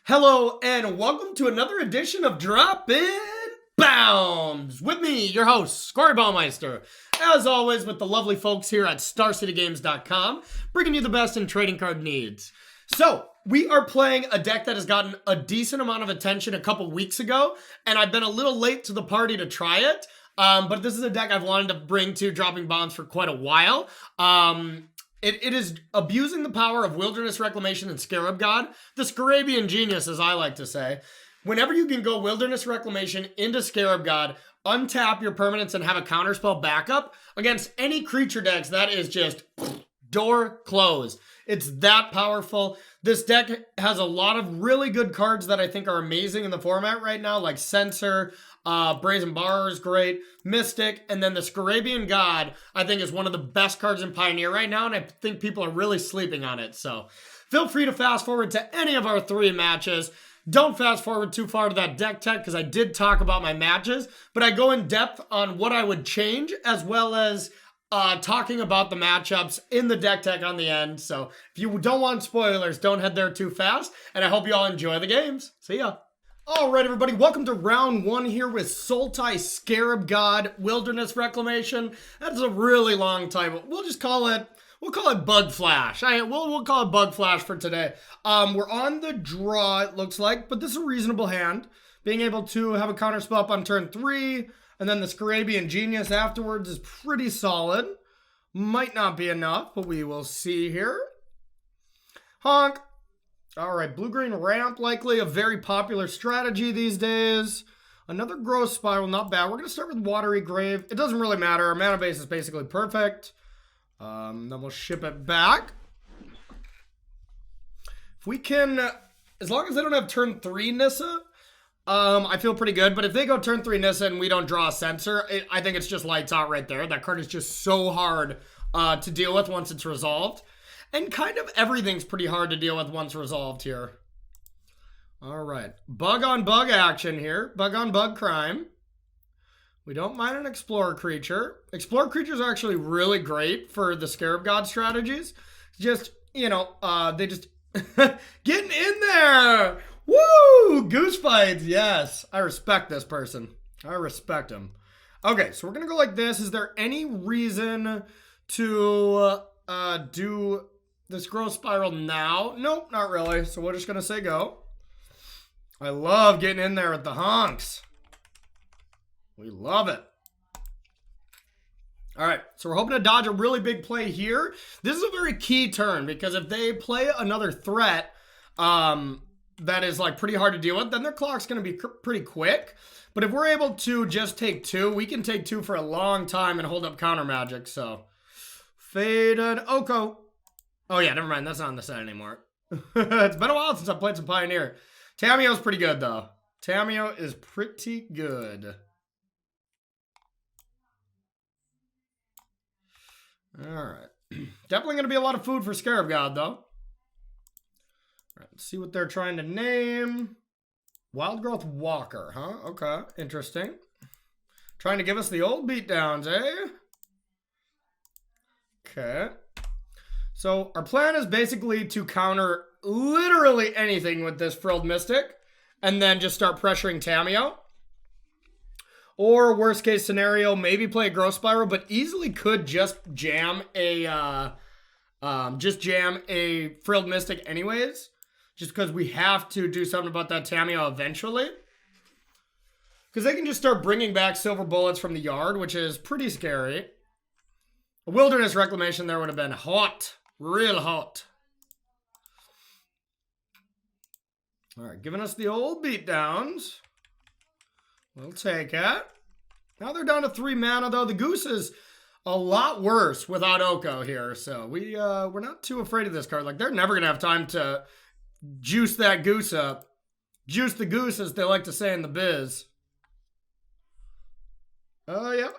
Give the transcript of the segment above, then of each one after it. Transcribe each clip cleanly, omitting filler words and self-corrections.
Hello and welcome to another edition of Droppin' Baums. With me, your host, Baumeister. As always, with the lovely folks here at StarCityGames.com, bringing you the best in trading card needs. So, we are playing a deck that has gotten a decent amount of attention a couple weeks ago, and I've been a little late to the party to try it. But this is a deck I've wanted to bring to Dropping Baums for quite a while. It is abusing the power of Wilderness Reclamation and Scarab God, the Scarabian genius, as I like to say. Whenever you can go Wilderness Reclamation into Scarab God, untap your permanents and have a counterspell backup against any creature decks, that is just door closed. It's that powerful. This deck has a lot of really good cards that I think are amazing in the format right now, like Censor, Brazen Bar is great, Mystic, and then the Scarabian God, I think, is one of the best cards in Pioneer right now, and I think people are really sleeping on it. So feel free to fast forward to any of our 3 matches. Don't fast forward too far to that deck tech, because I did talk about my matches, but I go in depth on what I would change, as well as talking about the matchups in the deck tech on the end. So if you don't want spoilers, don't head there too fast, and I hope you all enjoy the games. See ya. All right, everybody, welcome to round 1 here with Sultai, Scarab God, Wilderness Reclamation. That's a really long title. We'll call it Bug Flash. We'll call it Bug Flash for today. We're on the draw, it looks like, but this is a reasonable hand. Being able to have a counter spell up on turn 3, and then the Scarabian Genius afterwards is pretty solid. Might not be enough, but we will see here. Honk. All right, blue-green ramp, likely a very popular strategy these days. Another growth spiral, not bad. We're going to start with Watery Grave. It doesn't really matter. Our mana base is basically perfect. Then we'll ship it back. If we can, as long as they don't have turn 3 Nissa, I feel pretty good. But if they go turn 3 Nissa and we don't draw a Censor, I think it's just lights out right there. That card is just so hard to deal with once it's resolved. And kind of everything's pretty hard to deal with once resolved here. All right. Bug on bug action here. Bug on bug crime. We don't mind an Explorer creature. Explorer creatures are actually really great for the Scarab God strategies. Just, you know, they just getting in there. Woo! Goose fights. Yes. I respect this person. I respect him. Okay, so we're going to go like this. Is there any reason to do this growth spiral now? Nope, not really. So we're just going to say go. I love getting in there with the honks. We love it. All right, so we're hoping to dodge a really big play here. This is a very key turn, because if they play another threat that is like pretty hard to deal with, then their clock's going to be pretty quick. But if we're able to just take 2, we can take 2 for a long time and hold up counter magic. So Faded Oko. Oh yeah, never mind. That's not on the set anymore. It's been a while since I played some Pioneer. Tamiyo's pretty good, though. Tamiyo is pretty good. All right. Definitely going to be a lot of food for Scarab God, though. All right, let's see what they're trying to name. Wild Growth Walker, huh? Okay, interesting. Trying to give us the old beatdowns, eh? Okay. So our plan is basically to counter literally anything with this Frilled Mystic, and then just start pressuring Tamiyo. Or worst case scenario, maybe play a Growth Spiral, but easily could just jam a Frilled Mystic anyways, just because we have to do something about that Tamiyo eventually. Because they can just start bringing back Silver Bullets from the yard, which is pretty scary. A Wilderness Reclamation there would have been hot. Real hot. All right, giving us the old beatdowns. We'll take it. Now they're down to 3 mana, though. The Goose is a lot worse without Oko here, so we're not too afraid of this card. Like, they're never going to have time to juice that Goose up. Juice the Goose, as they like to say in the biz. Oh, yeah.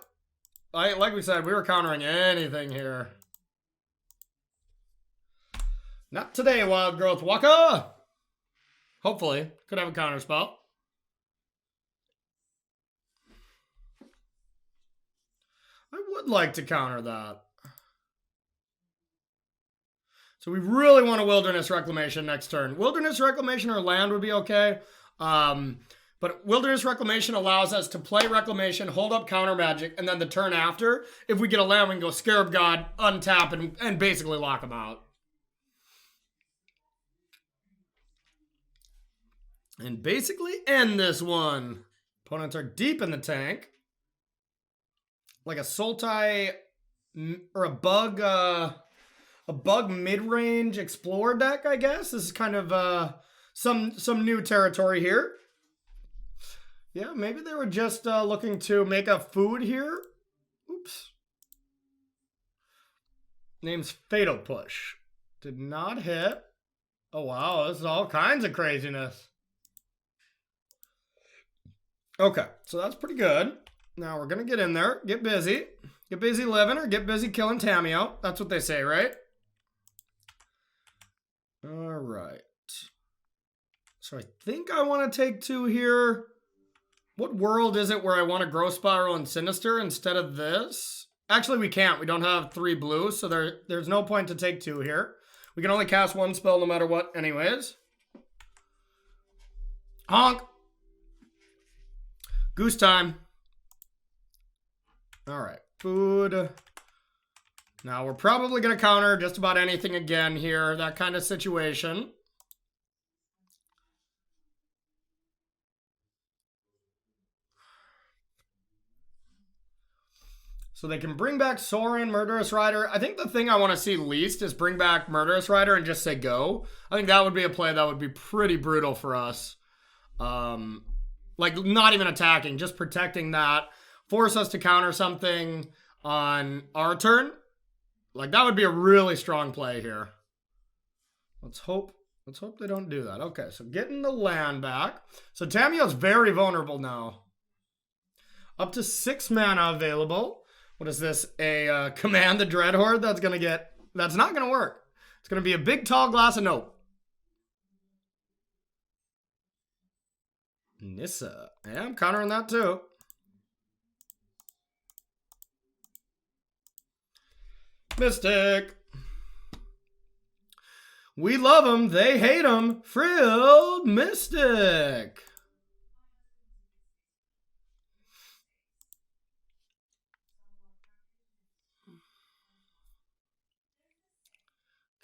Like we said, we were countering anything here. Not today, Wild Growth Walker. Hopefully. Could have a counter spell. would like to counter that. So we really want a Wilderness Reclamation next turn. Wilderness Reclamation or land would be okay. But Wilderness Reclamation allows us to play Reclamation, hold up counter magic, and then the turn after, if we get a land, we can go Scarab God, untap, and basically lock them out. And basically end this one. Opponents are deep in the tank. Like a Sultai or a bug mid-range Explorer deck, I guess. This is kind of some new territory here. Yeah, maybe they were just looking to make a food here. Oops. Name's Fatal Push. Did not hit. Oh, wow. This is all kinds of craziness. Okay, so that's pretty good. Now we're going to get in there. Get busy. Get busy living or get busy killing Tamio. That's what they say, right? All right. So I think I want to take 2 here. What world is it where I want to Growth Spiral and Sinister instead of this? Actually, we can't. We don't have 3 blue, so there's no point to take 2 here. We can only cast 1 spell no matter what anyways. Honk! Goose time. All right. Food. Now, we're probably going to counter just about anything again here. That kind of situation. So they can bring back Sorin, Murderous Rider. I think the thing I want to see least is bring back Murderous Rider and just say go. I think that would be a play that would be pretty brutal for us. Like, not even attacking, just protecting that. Force us to counter something on our turn. Like, that would be a really strong play here. Let's hope they don't do that. Okay, so getting the land back. So Tamio's very vulnerable now. Up to 6 mana available. What is this? A Command the Dreadhorde? That's not gonna work. It's gonna be a big tall glass of nope. Nissa. Yeah, I'm countering that too. Mystic. We love them. They hate them. Frilled Mystic.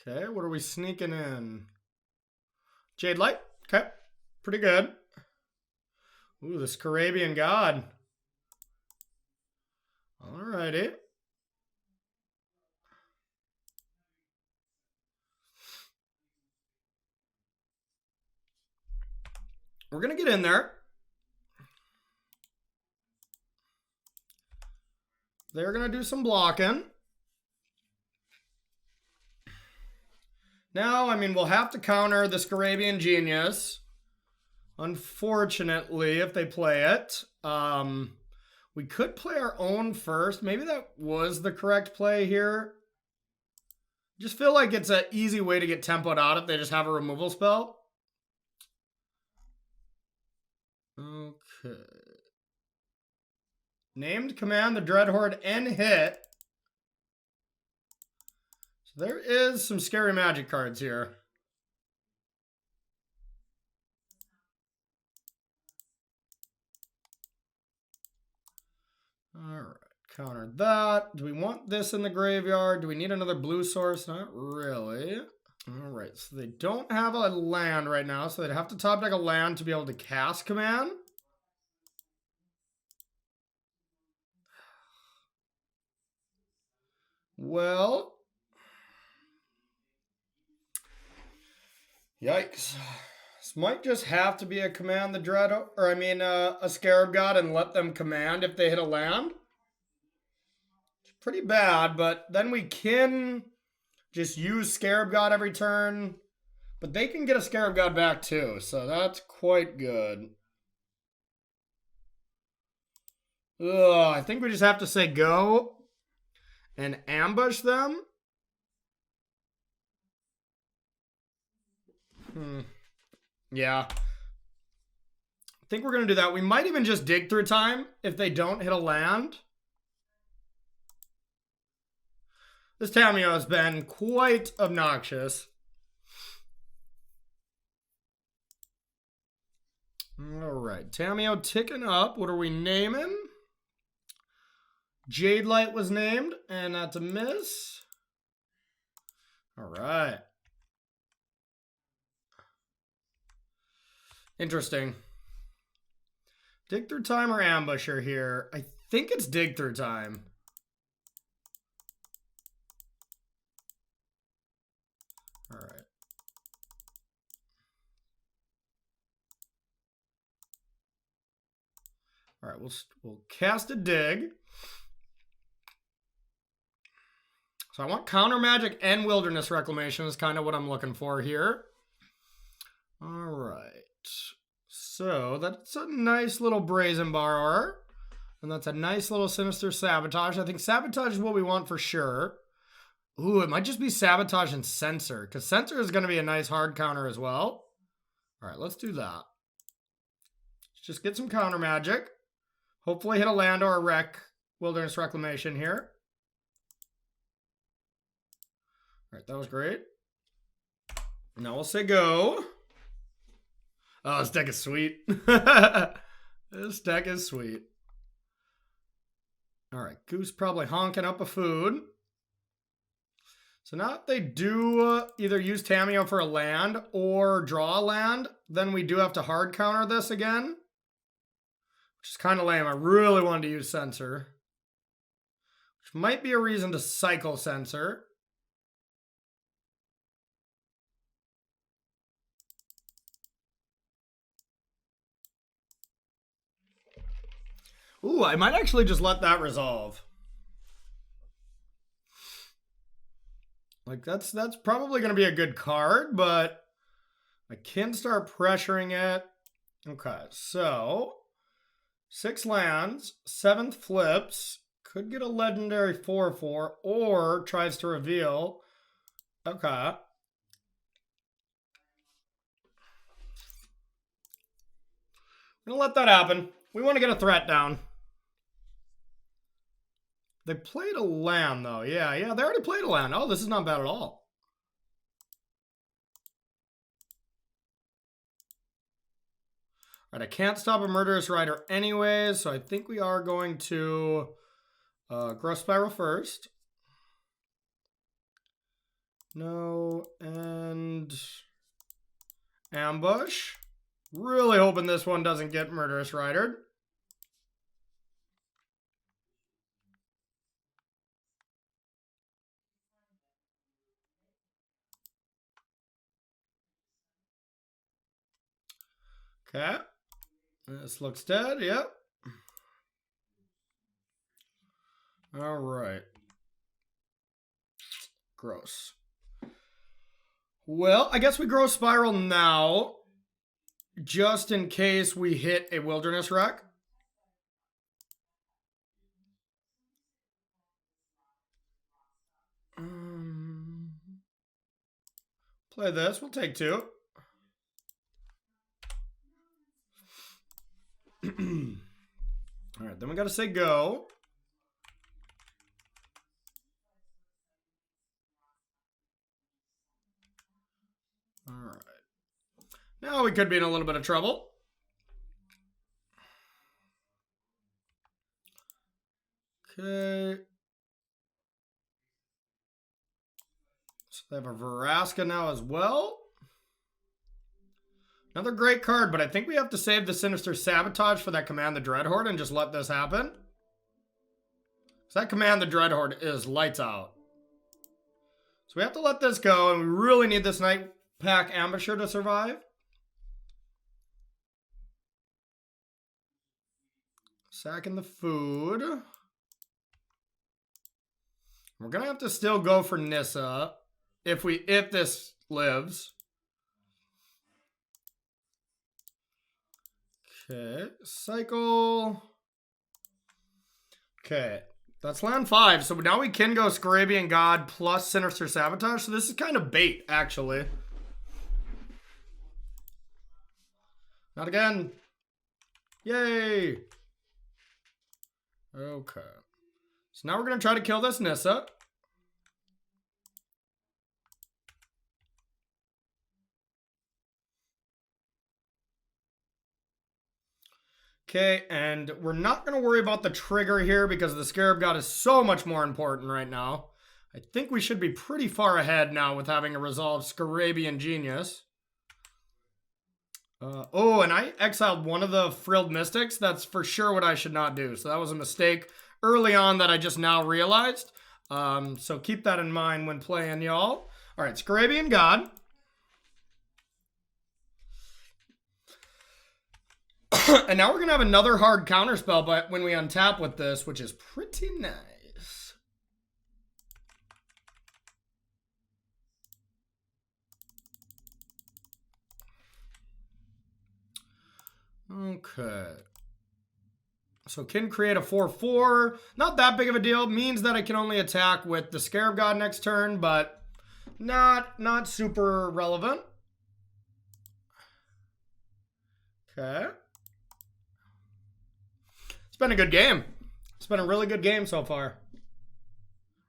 Okay, what are we sneaking in? Jade Light. Okay, pretty good. Ooh, the Scarabian God. Alrighty. We're going to get in there. They're going to do some blocking. Now, I mean, we'll have to counter the Scarabian Genius. Unfortunately, if they play it. We could play our own first. Maybe that was the correct play here. Just feel like it's an easy way to get tempoed out if they just have a removal spell. Okay. Named Command the Dreadhorde and hit. So there is some scary magic cards here. Alright, counter that. Do we want this in the graveyard? Do we need another blue source? Not really. Alright, so they don't have a land right now, so they'd have to top deck a land to be able to cast Command. Well, yikes. This might just have to be a Command the Dread, or I mean a Scarab God and let them command if they hit a land. It's pretty bad, but then we can just use Scarab God every turn. But they can get a Scarab God back too, so that's quite good. Ugh, I think we just have to say go and ambush them. Yeah. I think we're going to do that. We might even just dig through time if they don't hit a land. This Tamiyo has been quite obnoxious. Alright, Tamiyo ticking up. What are we naming? Jade Light was named, and that's a miss. Alright. Interesting. Dig through time or ambusher here? I think it's dig through time. Alright. Alright, we'll cast a dig. So I want counter magic and wilderness reclamation is kind of what I'm looking for here. Alright. So that's a nice little brazen borrower. And that's a nice little sinister sabotage. I think sabotage is what we want for sure. Ooh, it might just be sabotage and censor. Because censor is going to be a nice hard counter as well. Alright, let's do that. Let's just get some counter magic. Hopefully hit a land or a wreck wilderness reclamation here. Alright, that was great. Now we'll say go. Oh, this deck is sweet. This deck is sweet. Alright, Goose probably honking up a food. So now if they do either use Tamiyo for a land or draw a land, then we do have to hard counter this again. Which is kind of lame. I really wanted to use Censor. Which might be a reason to cycle Censor. Ooh, I might actually just let that resolve. Like, that's probably going to be a good card, but I can start pressuring it. Okay, so 6 lands, 7th flips, could get a legendary 4/4, or tries to reveal. Okay. I'm going to let that happen. We want to get a threat down. They played a land, though. Yeah, they already played a land. Oh, this is not bad at all. All right, I can't stop a Murderous Rider anyways, so I think we are going to Growth Spiral first. No, and Ambush. Really hoping this one doesn't get Murderous Ridered. Okay. This looks dead, yep. All right. Gross. Well, I guess we Growth Spiral now, just in case we hit a Wilderness Wreck. Play this. We'll take 2. All right, then we got to say go. All right. Now we could be in a little bit of trouble. Okay. So they have a Veraska now as well. Another great card, but I think we have to save the Sinister Sabotage for that Command the Dreadhorde and just let this happen. So that Command the Dreadhorde is lights out. So we have to let this go, and we really need this Night Pack Ambusher to survive. Sacking the food. We're gonna have to still go for Nissa if this lives. Okay, cycle. Okay, that's land 5. So now we can go Scarabian God plus Sinister Sabotage. So this is kind of bait, actually. Not again. Yay. Okay. So now we're going to try to kill this Nissa. Okay, and we're not going to worry about the trigger here because the Scarab God is so much more important right now. I think we should be pretty far ahead now with having a resolved Scarabian Genius. Oh, and I exiled one of the Frilled Mystics. That's for sure what I should not do. So that was a mistake early on that I just now realized. So keep that in mind when playing, y'all. All right, Scarabian God. And now we're going to have another hard counterspell but when we untap with this, which is pretty nice. Okay. So can create a 4/4. Not that big of a deal. Means that I can only attack with the Scarab God next turn, but not super relevant. Okay. It's been a good game. It's been a really good game so far.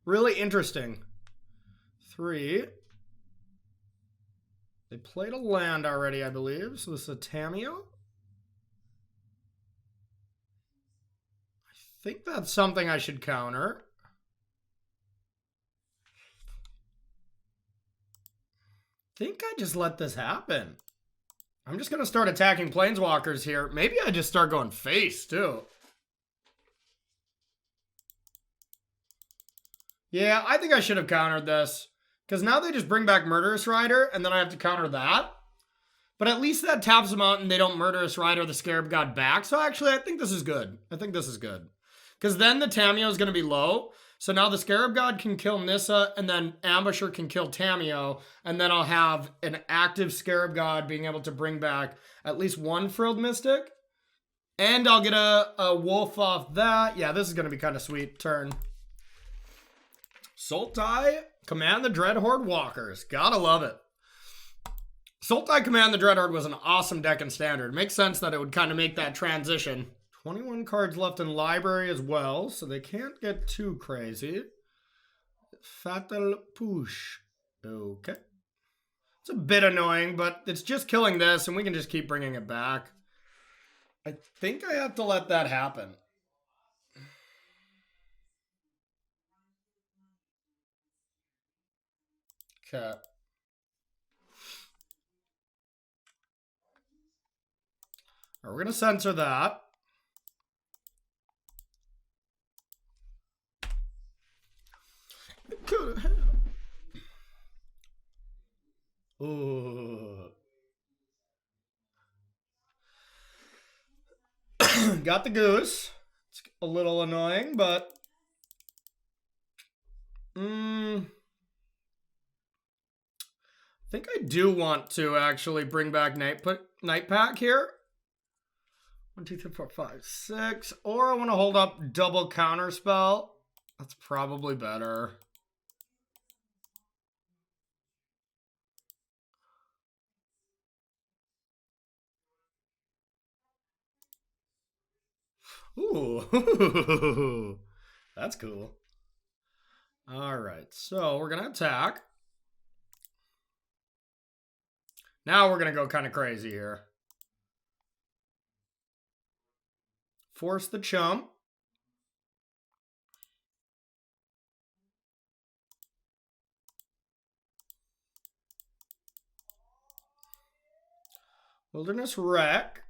Really interesting. 3. They played a land already, I believe. So this is a Tamiyo. I think that's something I should counter. I think I just let this happen. I'm just going to start attacking Planeswalkers here. Maybe I just start going face, too. Yeah, I think I should have countered this. Because now they just bring back Murderous Rider, and then I have to counter that. But at least that taps them out, and they don't Murderous Rider the Scarab God back. So actually, I think this is good. I think this is good. Because then the Tamiyo is going to be low. So now the Scarab God can kill Nissa, and then Ambusher can kill Tamiyo. And then I'll have an active Scarab God being able to bring back at least one Frilled Mystic. And I'll get a Wolf off that. Yeah, this is going to be kind of sweet. Turn. Sultai, Command the Dreadhorde Walkers. Gotta love it. Sultai Command the Dreadhorde was an awesome deck in Standard. Makes sense that it would kind of make that transition. 21 cards left in Library as well, so they can't get too crazy. Fatal Push. Okay. It's a bit annoying, but it's just killing this, and we can just keep bringing it back. I think I have to let that happen. Okay. We're going to censor that. Ooh. Got the goose. It's a little annoying, but... I think I do want to actually bring back Night Pack here. 1, 2, 3, 4, 5, 6. Or I want to hold up double counterspell. That's probably better. Ooh. That's cool. All right, so we're going to attack. Now we're going to go kind of crazy here. Force the chump. Wilderness Wreck.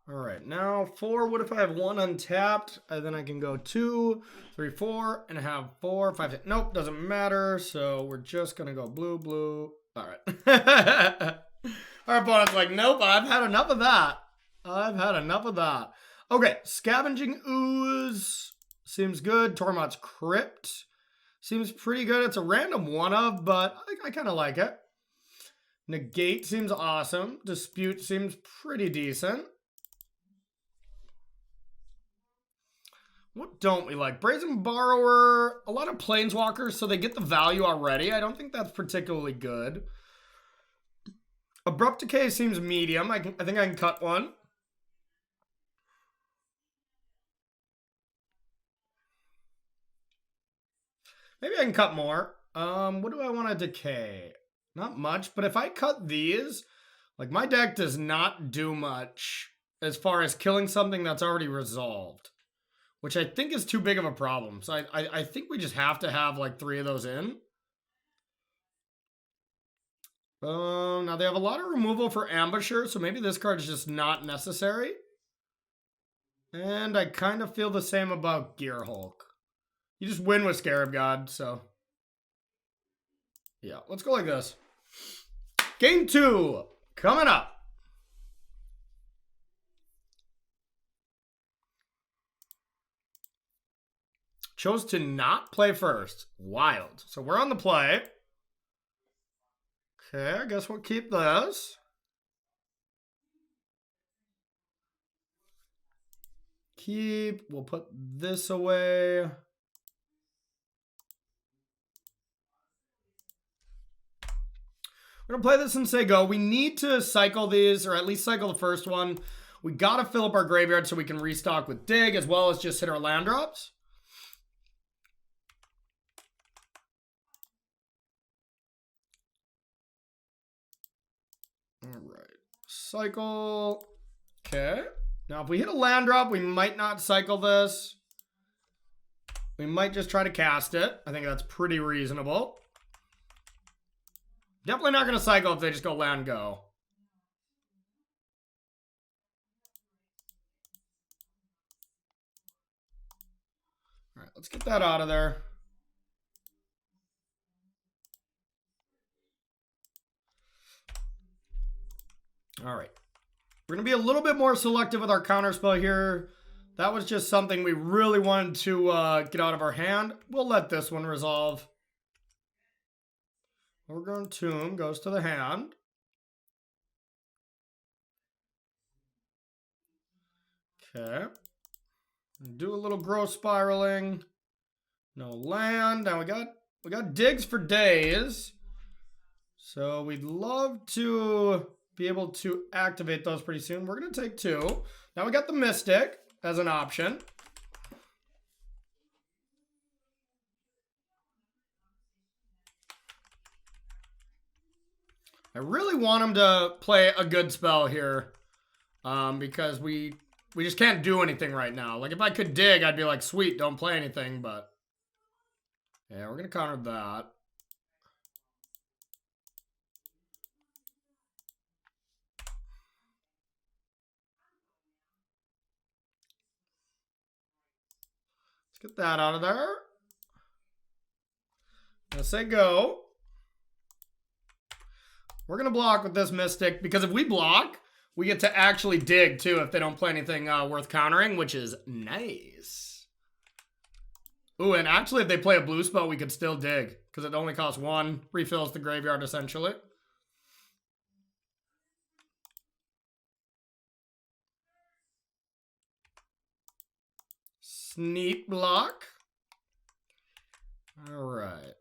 All right, now 4. What if I have 1 untapped? And then I can go 2, 3, 4, and have 4, 5, 6. Nope, doesn't matter. So we're just going to go blue, blue. All right. Our opponent's like, nope, I've had enough of that. I've had enough of that. Okay, Scavenging Ooze seems good. Tormod's Crypt seems pretty good. It's a random one of, but I kind of like it. Negate seems awesome. Dispute seems pretty decent. What don't we like? Brazen Borrower, a lot of Planeswalkers, so they get the value already. I don't think that's particularly good. Abrupt Decay seems medium. I think I can cut one. Maybe I can cut more. What do I want to decay? Not much, but if I cut these, Like, my deck does not do much as far as killing something that's already resolved, which I think is too big of a problem. So I think we just have to have like 3 of those in. Now they have a lot of removal for Ambusher, so maybe this card is just not necessary. And I kind of feel the same about Gear Hulk. You just win with Scarab God, so... yeah, let's go like this. Game 2, coming up. Chose to not play first. Wild. So we're on the play. Okay, I guess we'll keep this. Keep. We'll put this away. We're going to play this and say go. We need to cycle these, or at least cycle the first one. We got to fill up our graveyard so we can restock with Dig, as well as just hit our land drops. All right. Cycle. Okay. Now, if we hit a land drop, we might not cycle this. We might just try to cast it. I think that's pretty reasonable. Definitely not going to cycle if they just go land go. All right, let's get that out of there. All right. We're going to be a little bit more selective with our counterspell here. That was just something we really wanted to get out of our hand. We'll let this one resolve. Overgrown Tomb goes to the hand. Okay. Do a little growth spiraling. No land. Now we got digs for days. So we'd love to be able to activate those pretty soon. We're going to take 2. Now we got the Mystic as an option. I really want him to play a good spell here, because we just can't do anything right now. Like, if I could dig, I'd be like, sweet, don't play anything, but... yeah, we're going to counter that. Let's get that out of there. Let's say go. We're going to block with this Mystic, because if we block, we get to actually dig, too, if they don't play anything worth countering, which is nice. Ooh, and actually, if they play a blue spell, we could still dig, because it only costs 1. Refills the graveyard, essentially. Sneak block. All right.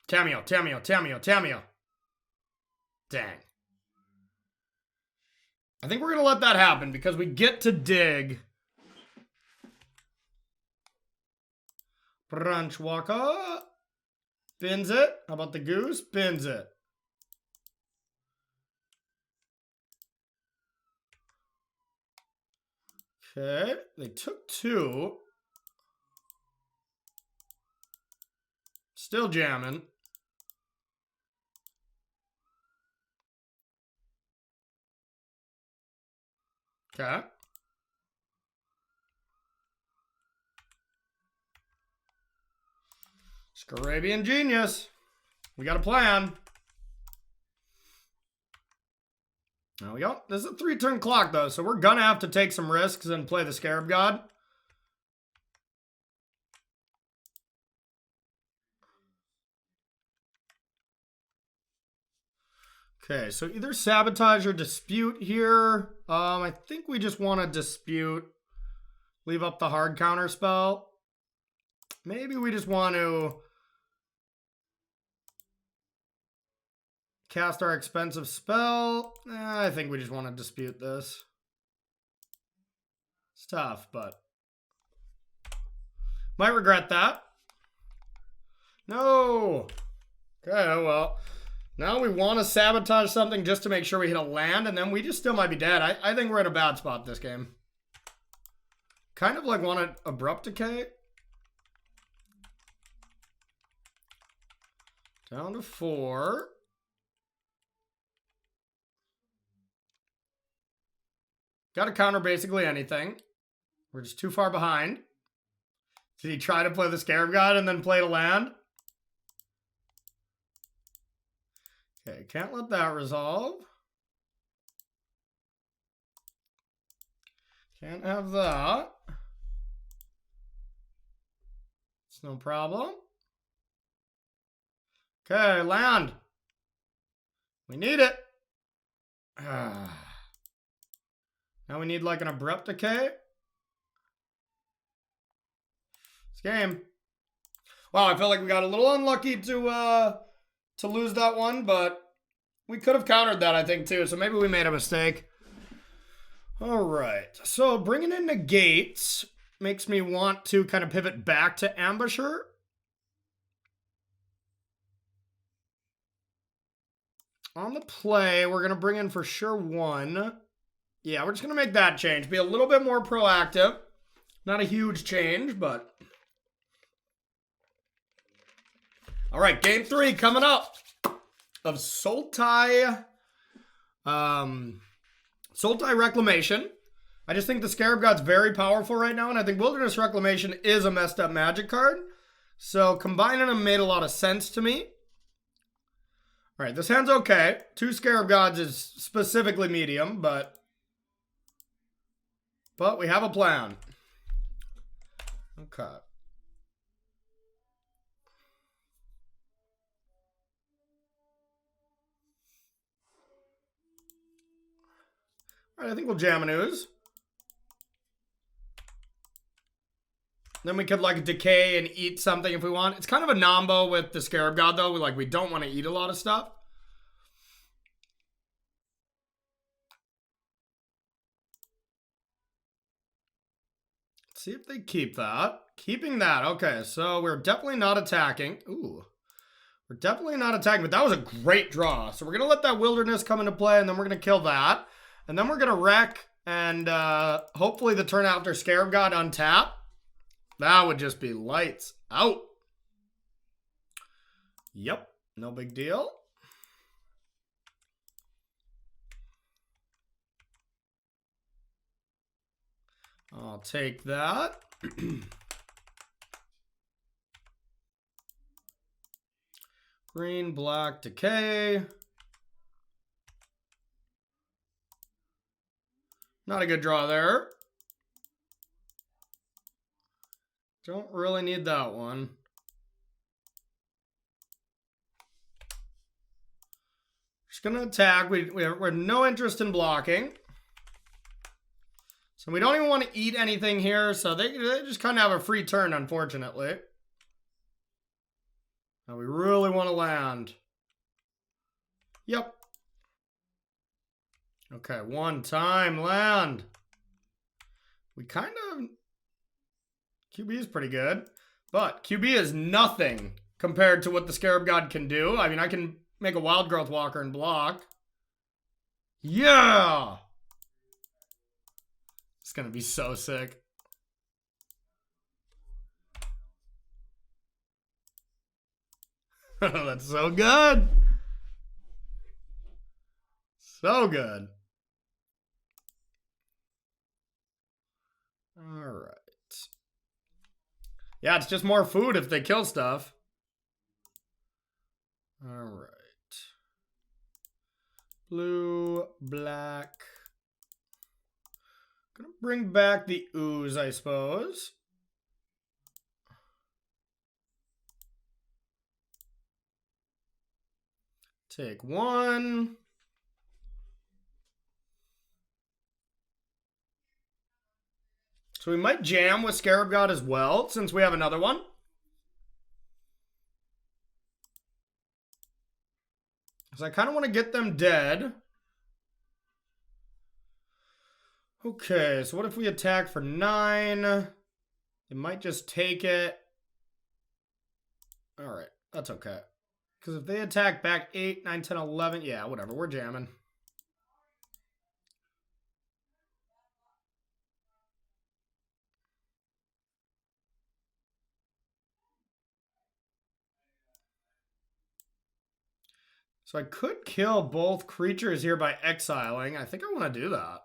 Tameo. Dang. I think we're going to let that happen because we get to dig. Brunch Walker. Bins it. How about the goose? Bins it. Okay. They took 2. Still jamming. Okay. Scarabian genius. We got a plan. There we go. This is a 3-turn clock, though, so we're gonna have to take some risks and play the Scarab God. Okay, so either sabotage or dispute here. I think we just want to dispute. Leave up the hard counter spell. Maybe we just want to cast our expensive spell. I think we just want to dispute this. It's tough, but might regret that. No. Okay, well. Now we want to sabotage something just to make sure we hit a land, and then we just still might be dead. I think we're in a bad spot this game. Kind of like want an abrupt decay. Down to 4. Got to counter basically anything. We're just too far behind. Did he try to play the Scarab God and then play to land? Okay, can't let that resolve. Can't have that. It's no problem. Okay, land. We need it. Now we need like an abrupt decay. This game. Wow, I felt like we got a little unlucky to lose that one, but we could have countered that, I think, too. So maybe we made a mistake. All right. So bringing in negates makes me want to kind of pivot back to Ambusher. On the play, we're going to bring in for sure 1. Yeah, we're just going to make that change. Be a little bit more proactive. Not a huge change, but... All right, game 3 coming up of Sultai. Sultai Reclamation. I just think the Scarab God's very powerful right now, and I think Wilderness Reclamation is a messed up magic card. So combining them made a lot of sense to me. All right, this hand's okay. 2 Scarab Gods is specifically medium, but we have a plan. Okay. All right, I think we'll jam an ooze. Then we could like decay and eat something if we want. It's kind of a nombo with the Scarab God though. We don't want to eat a lot of stuff. Let's see if they keep that. Keeping that. Okay, so we're definitely not attacking. Ooh. We're definitely not attacking, but that was a great draw. So we're going to let that Wilderness come into play, and then we're going to kill that. And then we're going to wreck, and hopefully the turn after Scarab God untap. That would just be lights out. Yep, no big deal. I'll take that. Green, black, decay. Not a good draw there. Don't really need that one. Just gonna attack. We have no interest in blocking. So we don't even want to eat anything here. So they just kind of have a free turn, unfortunately. Now we really want to land. Yep. Okay, one time land. We kind of... QB is pretty good. But QB is nothing compared to what the Scarab God can do. I mean, I can make a Wild Growth Walker and block. Yeah! It's going to be so sick. That's so good. So good. All right. Yeah, it's just more food if they kill stuff. All right. Blue, black. Gonna bring back the ooze, I suppose. Take one. So we might jam with Scarab God as well, since we have another one. Because I kind of want to get them dead. Okay, so what if we attack for 9? They might just take it. Alright, that's okay. Because if they attack back 8, 9, 10, 11, yeah, whatever. We're jamming. So I could kill both creatures here by exiling. I think I want to do that.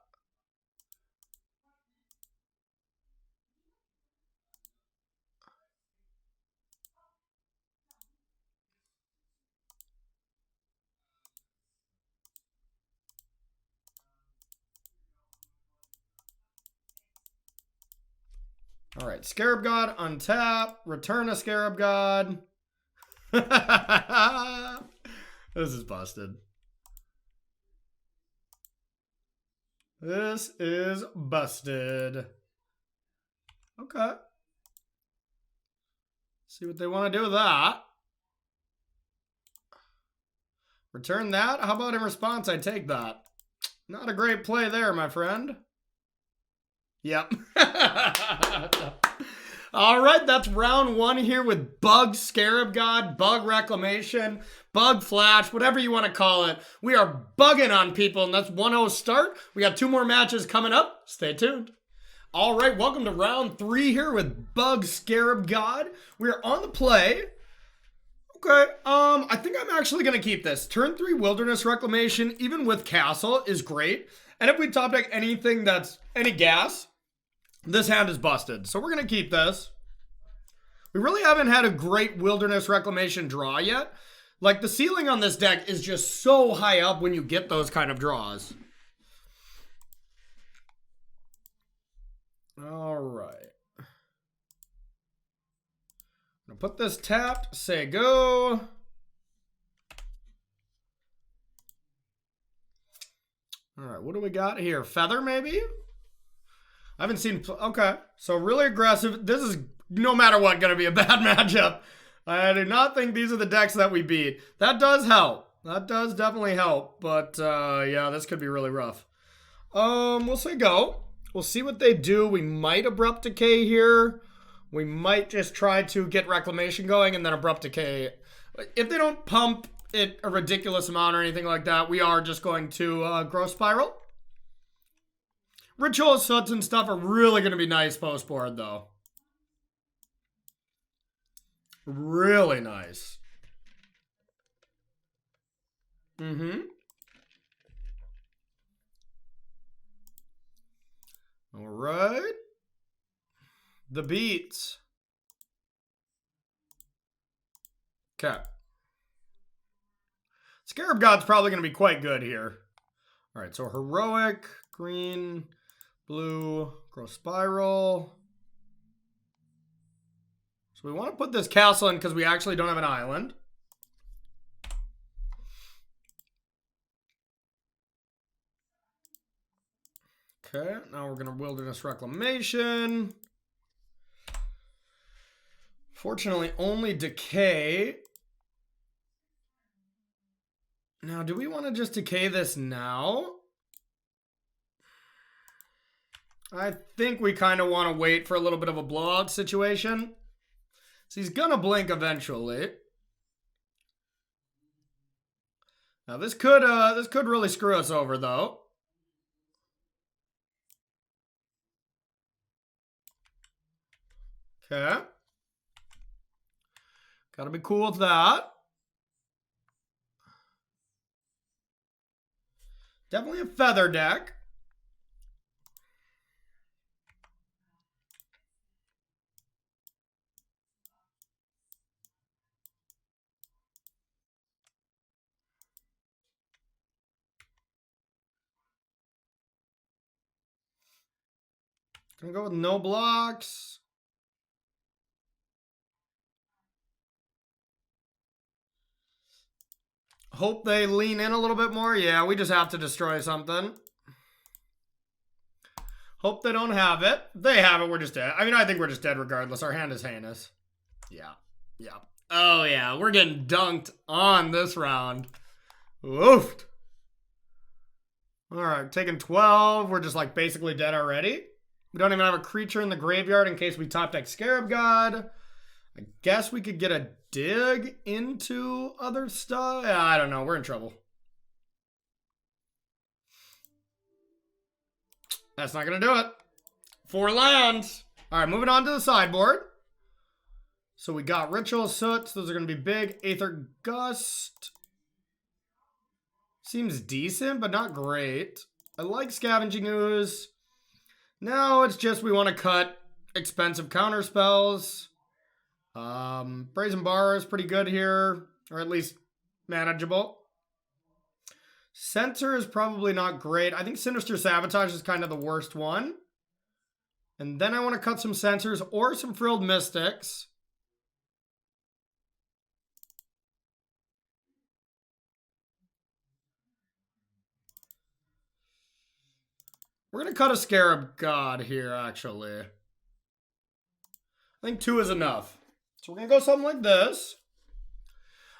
All right, Scarab God, untap, return a Scarab God. This is busted. This is busted. Okay. See what they want to do with that. Return that? How about in response I take that? Not a great play there, my friend. Yep. All right, that's round 1 here with Bug Scarab God, Bug Reclamation, Bug Flash, whatever you want to call it. We are bugging on people, and that's 1-0 start. We got 2 more matches coming up. Stay tuned. All right, welcome to round 3 here with Bug Scarab God. We are on the play. Okay, I think I'm actually going to keep this. Turn 3 Wilderness Reclamation, even with Castle, is great. And if we top deck anything that's any gas, this hand is busted. So we're going to keep this. We really haven't had a great Wilderness Reclamation draw yet. Like, the ceiling on this deck is just so high up when you get those kind of draws. All right. I'm going to put this tapped, say go. All right, what do we got here? Feather, maybe? I haven't seen... Okay, so really aggressive. This is, no matter what, going to be a bad matchup. I do not think these are the decks that we beat. That does help. That does definitely help. But, yeah, this could be really rough. We'll say go. We'll see what they do. We might Abrupt Decay here. We might just try to get Reclamation going and then Abrupt Decay. If they don't pump it a ridiculous amount or anything like that, we are just going to Growth Spiral. Ritual Soots and stuff are really going to be nice post-board, though. Really nice. Mm-hmm. All right. The beats. Okay. Scarab God's probably going to be quite good here. All right, so Heroic, green, blue, Growth Spiral. So we want to put this castle in because we actually don't have an island. Okay, now we're going to Wilderness Reclamation. Fortunately, only Decay. Now, do we want to just Decay this now? I think we kind of want to wait for a little bit of a blowout situation. So he's going to blink eventually. Now, this could really screw us over, though. Okay. Gotta be cool with that. Definitely a feather deck. Gonna go with no blocks. Hope they lean in a little bit more. Yeah, we just have to destroy something. Hope they don't have it. If they have it, we're just dead. I mean, I think we're just dead regardless. Our hand is heinous. Yeah. Yeah. Oh, yeah. We're getting dunked on this round. Oofed. All right. Taking 12. We're just like basically dead already. We don't even have a creature in the graveyard in case we top deck Scarab God. I guess we could get a dig into other stuff. Yeah, I don't know. We're in trouble. That's not going to do it. 4 lands. All right, moving on to the sideboard. So we got Ritual Soots. Those are going to be big. Aether Gust. Seems decent, but not great. I like Scavenging Ooze. Now it's just we want to cut expensive counter spells. Brazen Bar is pretty good here, or at least manageable. Censor is probably not great. I think Sinister Sabotage is kind of the worst one. And then I want to cut some Censors or some Frilled Mystics. We're going to cut a Scarab God here, actually. I think 2 is enough. So we're going to go something like this.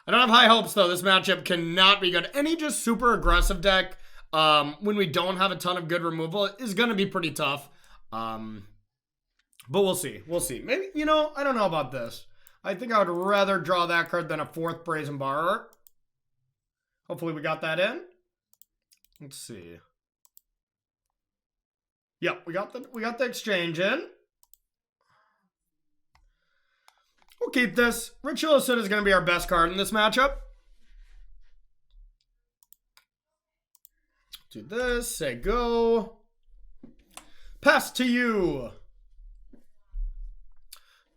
I don't have high hopes, though. This matchup cannot be good. Any just super aggressive deck, when we don't have a ton of good removal, is going to be pretty tough. But we'll see. We'll see. Maybe, you know, I don't know about this. I think I would rather draw that card than a 4th Brazen Borrower. Hopefully we got that in. Let's see. Yep, we got the exchange in. We'll keep this. Ritual Soot is going to be our best card in this matchup. Do this. Say go. Pass to you.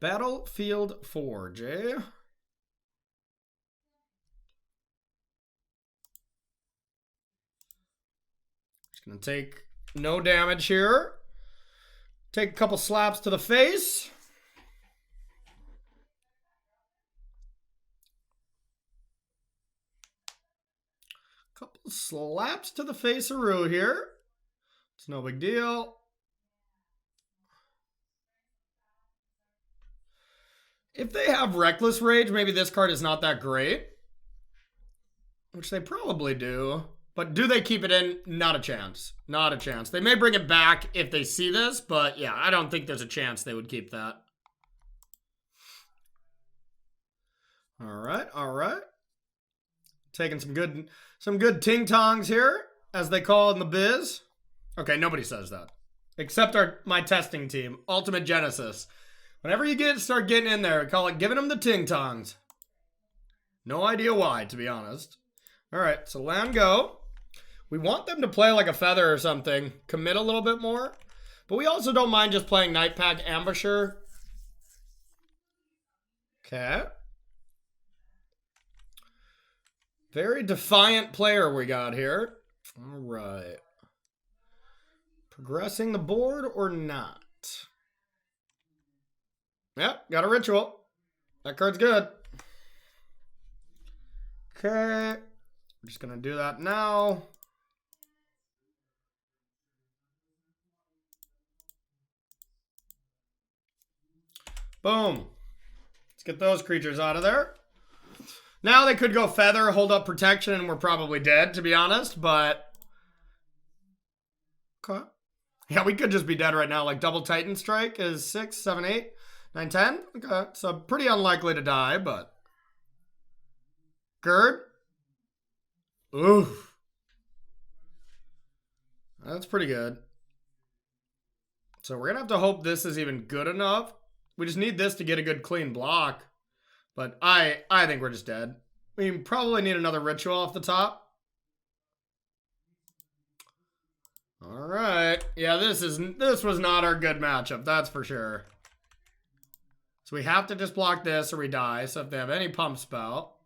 Battlefield Forge, eh? Just going to take no damage here. Take a couple slaps to the face. Couple slaps to the face-a-roo here. It's no big deal. If they have Reckless Rage, maybe this card is not that great. Which they probably do. But do they keep it in? Not a chance. Not a chance. They may bring it back if they see this, but yeah, I don't think there's a chance they would keep that. All right, all right. Taking some good ting-tongs here, as they call it in the biz. Okay, nobody says that. Except my testing team, Ultimate Genesis. Whenever you start getting in there, we call it giving them the ting-tongs. No idea why, to be honest. All right, so land go. We want them to play like a feather or something. Commit a little bit more. But we also don't mind just playing Night Pack Ambusher. Okay. Very defiant player we got here. All right. Progressing the board or not? Yep, got a ritual. That card's good. Okay. I'm just going to do that now. Boom. Let's get those creatures out of there. Now they could go feather, hold up protection, and we're probably dead, to be honest, but... Okay. Yeah, we could just be dead right now. Like, double Titan Strike is 6, 7, 8, 9, 10. Okay, so pretty unlikely to die, but... Gird. Oof. That's pretty good. So we're going to have to hope this is even good enough. We just need this to get a good clean block. But I think we're just dead. We probably need another ritual off the top. All right. Yeah, this was not our good matchup, that's for sure. So we have to just block this or we die. So if they have any pump spell.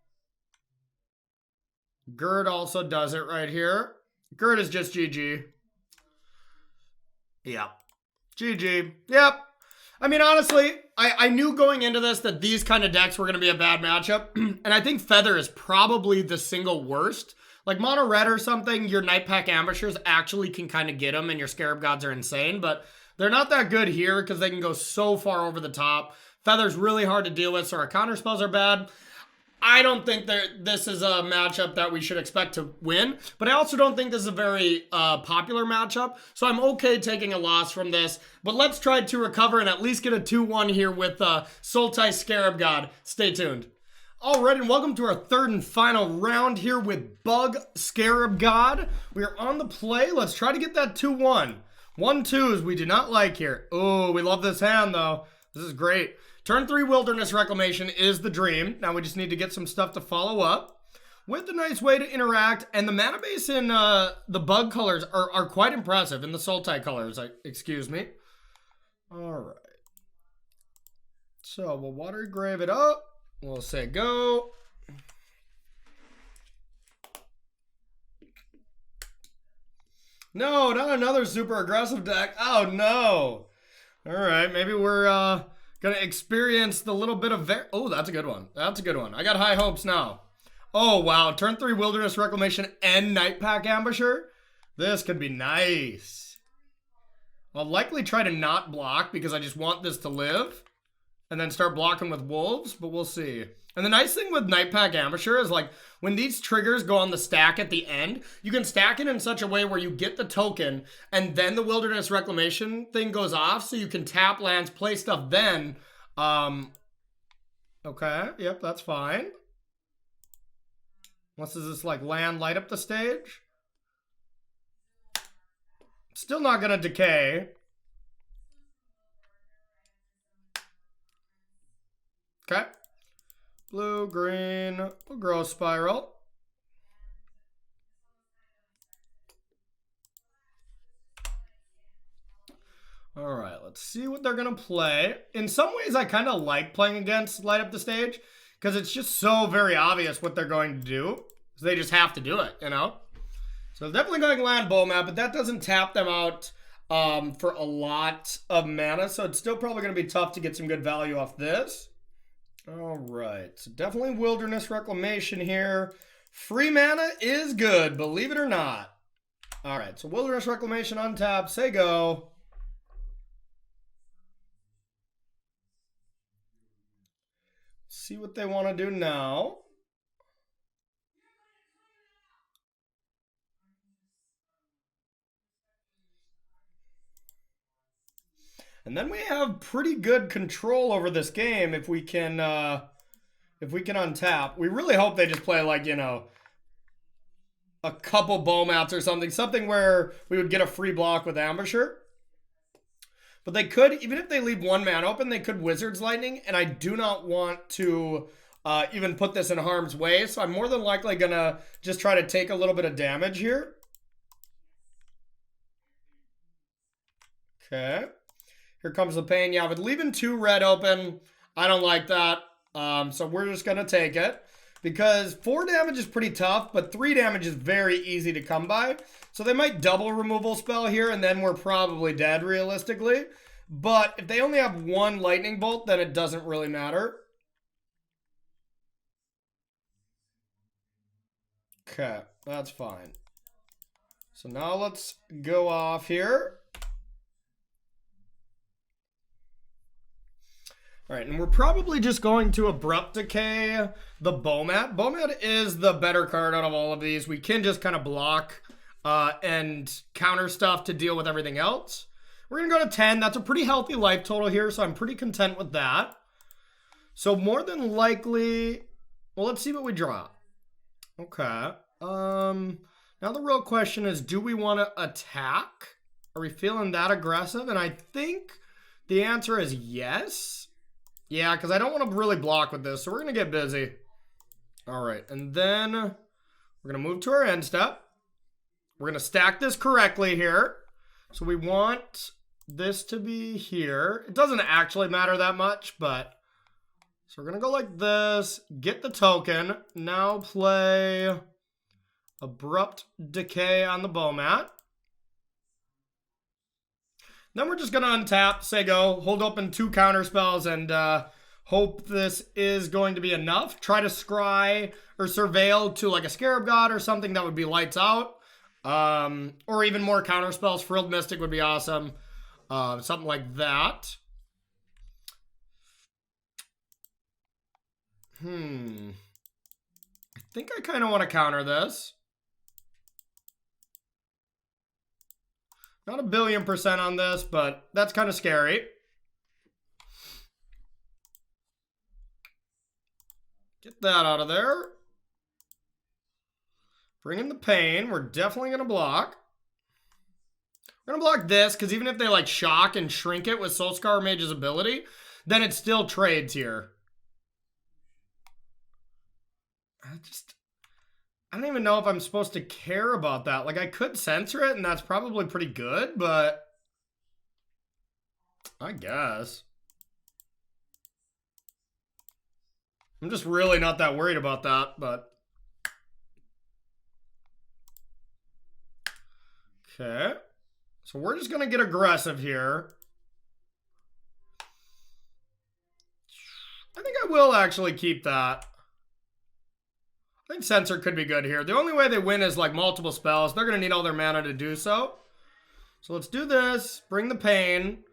Gird also does it right here. Gird is just GG. Yep. GG. Yep. I mean, honestly, I knew going into this that these kind of decks were going to be a bad matchup. And I think Feather is probably the single worst. Like Mono Red or something, your Night Pack Ambushers actually can kind of get them and your Scarab Gods are insane. But they're not that good here because they can go so far over the top. Feather's really hard to deal with, so our counter spells are bad. I don't think that this is a matchup that we should expect to win, but I also don't think this is a very popular matchup, so I'm okay taking a loss from this. But let's try to recover and at least get a 2-1 here with Sultai Scarab God. Stay tuned. All right, and welcome to our third and final round here with Bug Scarab God. We are on the play. Let's try to get that 2-1. 1-2s we do not like here. Oh, we love this hand, though. This is great. Turn 3 Wilderness Reclamation is the dream. Now we just need to get some stuff to follow up with a nice way to interact. And the mana base in the bug colors are quite impressive. In the Sultai colors, excuse me. All right. So we'll water grave it up. We'll say go. No, not another super aggressive deck. Oh, no. All right, maybe we're... gonna experience the little bit of oh, that's a good one. That's a good one. I got high hopes now. Oh, wow. Turn 3 Wilderness Reclamation and Night Pack Ambusher. This could be nice. I'll likely try to not block because I just want this to live. And then start blocking with wolves, but we'll see. And the nice thing with Night Pack Ambusher is like when these triggers go on the stack at the end, you can stack it in such a way where you get the token and then the Wilderness Reclamation thing goes off so you can tap lands, play stuff then. Okay, yep, that's fine. Unless is this like land light up the stage? Still not gonna decay. Okay. Blue, green, we'll grow spiral. All right, let's see what they're gonna play. In some ways, I kind of like playing against Light Up the Stage because it's just so very obvious what they're going to do. So they just have to do it, you know? So definitely going land Baumeister, but that doesn't tap them out for a lot of mana. So it's still probably gonna be tough to get some good value off this. All right, so definitely Wilderness Reclamation here. Free mana is good, believe it or not. All right, so Wilderness Reclamation on tap, say go. See what they want to do now. And then we have pretty good control over this game if we can untap. We really hope they just play like, you know, a couple Baumeister or something where we would get a free block with Ambusher. But they could, even if they leave one man open, they could Wizard's Lightning, and I do not want to even put this in harm's way, so I'm more than likely gonna just try to take a little bit of damage here. Okay. Here comes the pain. Yeah, with leaving 2 red open, I don't like that. So we're just going to take it. Because 4 damage is pretty tough, but 3 damage is very easy to come by. So they might double removal spell here, and then we're probably dead, realistically. But if they only have 1 lightning bolt, then it doesn't really matter. Okay, that's fine. So now let's go off here. All right, and we're probably just going to Abrupt Decay the Baumeister. Baumeister is the better card out of all of these. We can just kind of block and counter stuff to deal with everything else. We're going to go to 10. That's a pretty healthy life total here, so I'm pretty content with that. So more than likely, well, let's see what we draw. Okay. Now the real question is, do we want to attack? Are we feeling that aggressive? And I think the answer is yes. Yeah, because I don't want to really block with this, so we're going to get busy. All right, and then we're going to move to our end step. We're going to stack this correctly here. So we want this to be here. It doesn't actually matter that much, but... So we're going to go like this, get the token, now play Abrupt Decay on the Baumeister. Then we're just going to untap, say go, hold open 2 counter spells, and hope this is going to be enough. Try to scry or surveil to like a Scarab God or something that would be lights out. Or even more counter spells. Frilled Mystic would be awesome. Something like that. think I kind of want to counter this. Not 1,000,000,000% on this, but that's kind of scary. Get that out of there. Bring in the pain. We're definitely going to block. We're going to block this, because even if they like shock and shrink it with Soul Scar Mage's ability, then it still trades here. I don't even know if I'm supposed to care about that. Like, I could censor it, and that's probably pretty good, but I guess. I'm just really not that worried about that, but. Okay. So we're just going to get aggressive here. I think I will actually keep that. I think Censor could be good here. The only way they win is like multiple spells. They're going to need all their mana to do so. So let's do this. Bring the pain.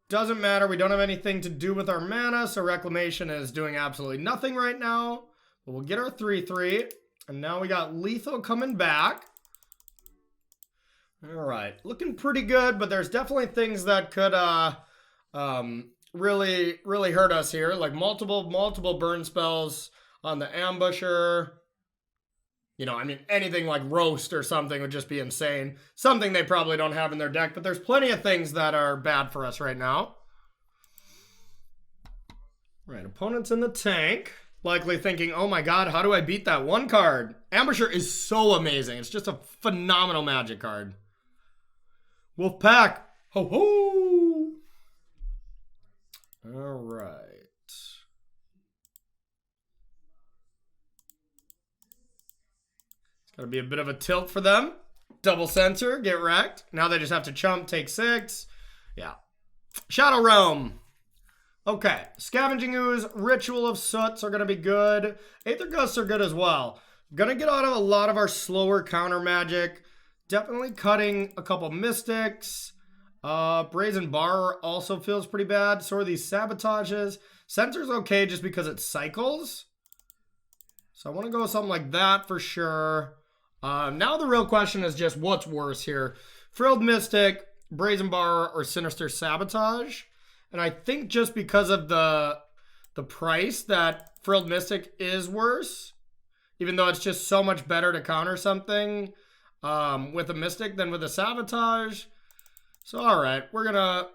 Doesn't matter. We don't have anything to do with our mana, so Reclamation is doing absolutely nothing right now. But we'll get our 3/3. And now we got Lethal coming back. All right. Looking pretty good, but there's definitely things that could really hurt us here. Like multiple burn spells on the Ambusher. You know, I mean, anything like Roast or something would just be insane. Something they probably don't have in their deck, but there's plenty of things that are bad for us right now. Right, opponent's in the tank. Likely thinking, oh my god, how do I beat that one card? Ambusher is so amazing. It's just a phenomenal Magic card. Wolfpack. Ho ho! All right. Gotta be a bit of a tilt for them. Double Censor, get wrecked. Now they just have to chump, take 6. Yeah. Shadow Realm. Okay. Scavenging Ooze, Ritual of Soots are gonna be good. Aether Gusts are good as well. Gonna get out of a lot of our slower counter magic. Definitely cutting a couple Mystics. Brazen Bar also feels pretty bad. So are these Sabotages. Censor's okay just because it cycles. So I want to go with something like that for sure. Now the real question is just what's worse here. Frilled Mystic, Brazen Bar, or Sinister Sabotage. And I think just because of the price that Frilled Mystic is worse. Even though it's just so much better to counter something with a Mystic than with a Sabotage. So alright, we're gonna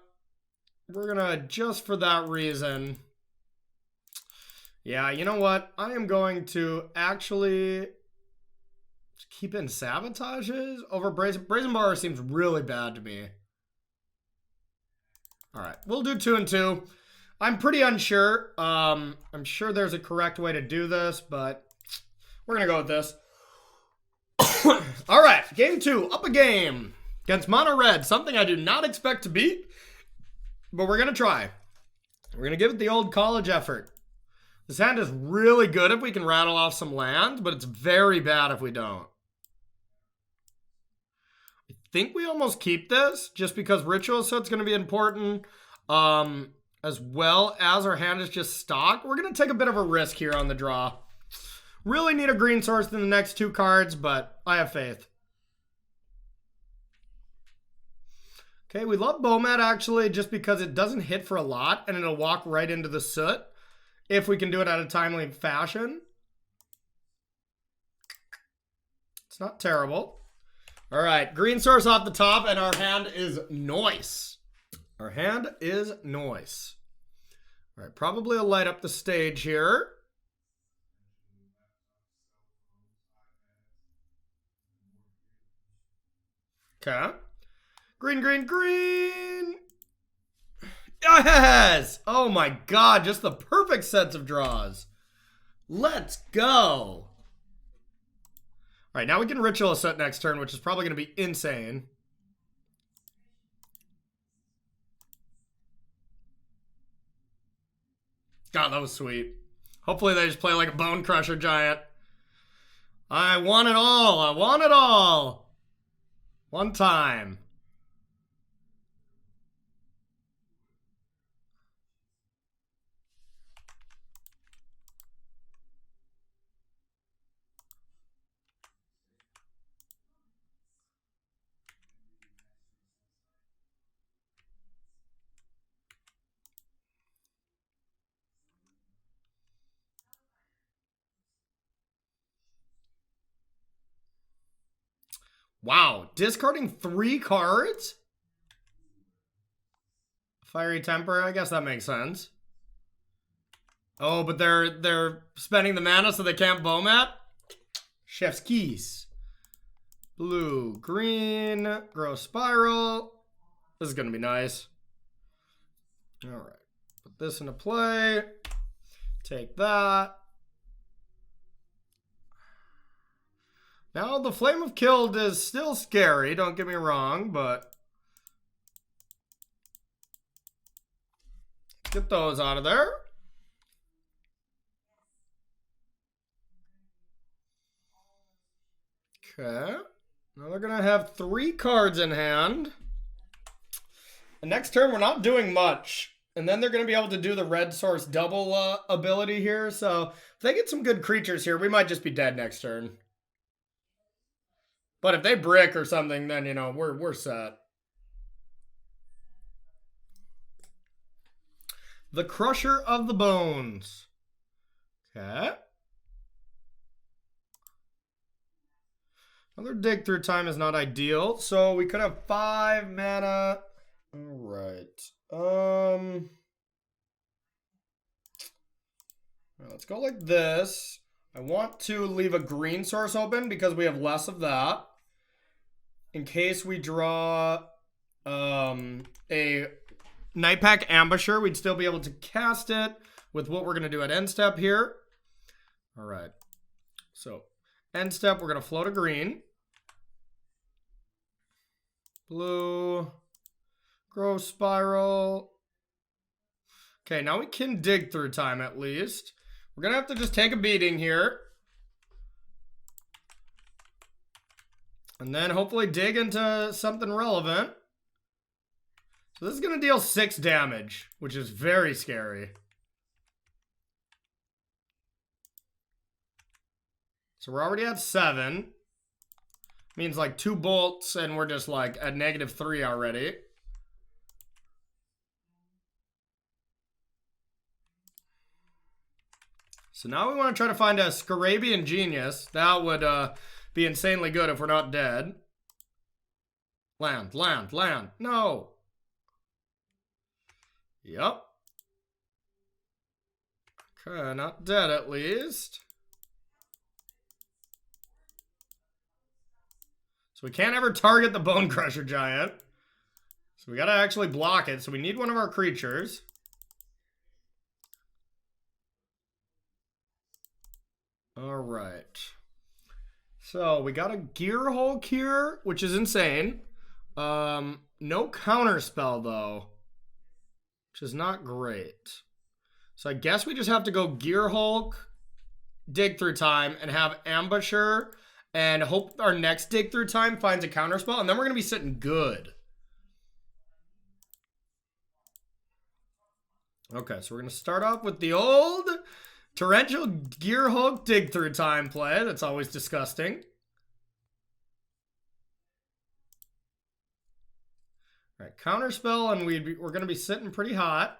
adjust for that reason. Yeah, you know what? I am going to actually keep in Sabotages over Brazen. Brazen Bar seems really bad to me. All right, we'll do 2 and 2. I'm pretty unsure. I'm sure there's a correct way to do this, but we're going to go with this. All right, game 2, up a game against Mono Red. Something I do not expect to beat, but we're going to try. We're going to give it the old college effort. This hand is really good if we can rattle off some lands, but it's very bad if we don't. I think we almost keep this just because Ritual Soot's going to be important, as well as our hand is just stock. We're going to take a bit of a risk here on the draw. Really need a green source in the next 2 cards, but I have faith. Okay, we love Bomat actually just because it doesn't hit for a lot and it'll walk right into the Soot. If we can do it at a timely fashion. It's not terrible. All right, green source off the top, and our hand is nice. Our hand is nice. All right, probably a light up the stage here. Okay. Green, green, green. Yes! Oh my god, just the perfect sets of draws. Let's go. All right, now we can Ritual Soot next turn, which is probably going to be insane. God, that was sweet. Hopefully they just play like a Bone Crusher Giant. I want it all. I want it all. One time. Wow, discarding 3 cards? Fiery Temper, I guess that makes sense. Oh, but they're spending the mana so they can't Bomat? Chef's Keys. Blue, green, Grow Spiral. This is going to be nice. All right. Put this into play. Take that. Now, the Flame of Killed is still scary, don't get me wrong, but get those out of there. Okay. Now they're going to have 3 cards in hand. The next turn, we're not doing much. And then they're going to be able to do the red source double ability here. So if they get some good creatures here, we might just be dead next turn. But if they brick or something, then, you know, we're set. The Crusher of the Bones. Okay. Another dig through time is not ideal. So we could have 5 mana. All right. Let's go like this. I want to leave a green source open because we have less of that. In case we draw a Night Pack Ambusher, we'd still be able to cast it with what we're going to do at end step here. All right. So end step, we're going to float a green. Blue. Grow Spiral. Okay, now we can dig through time at least. We're going to have to just take a beating here. And then hopefully dig into something relevant. So this is going to deal 6 damage, which is very scary. So we're already at 7. Means like 2 bolts and we're just like at -3 already. So now we want to try to find a Scarabian Genius. That would be insanely good if we're not dead. Land, land, land. No. Yep. Okay, not dead at least. So we can't ever target the Bone Crusher Giant. So we got to actually block it. So we need one of our creatures. All right. So we got a Gear Hulk here, which is insane. No counter spell though, which is not great. So I guess we just have to go Gear Hulk, dig through time, and have Ambusher, and hope our next dig through time finds a counter spell, and then we're gonna be sitting good. Okay, so we're gonna start off with the old Torrential Gear Hulk dig through time play. That's always disgusting. All right, counterspell, and we're going to be sitting pretty hot.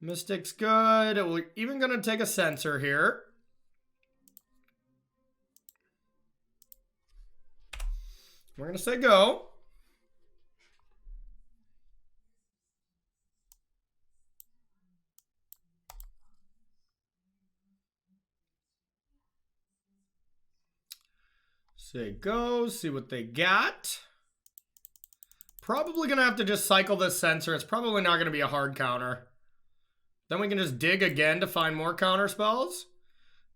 Mystic's good. We're even going to take a Censor here. We're going to say go. Say go, see what they got. Probably going to have to just cycle this Censor. It's probably not going to be a hard counter. Then we can just dig again to find more counter spells.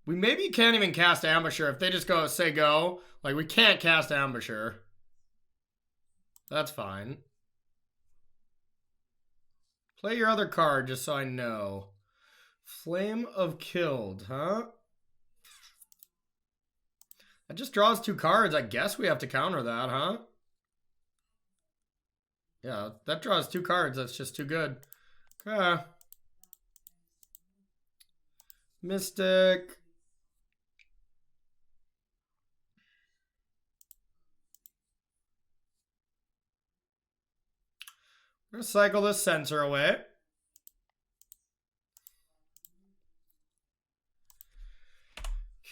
We maybe can't even cast Ambusher. If they just go, say go, like we can't cast Ambusher. That's fine. Play your other card just so I know. Flame of Killed, huh? That just draws 2 cards. I guess we have to counter that, huh? Yeah, that draws 2 cards. That's just too good. Okay. Mystic. I'm going to cycle this Censor away.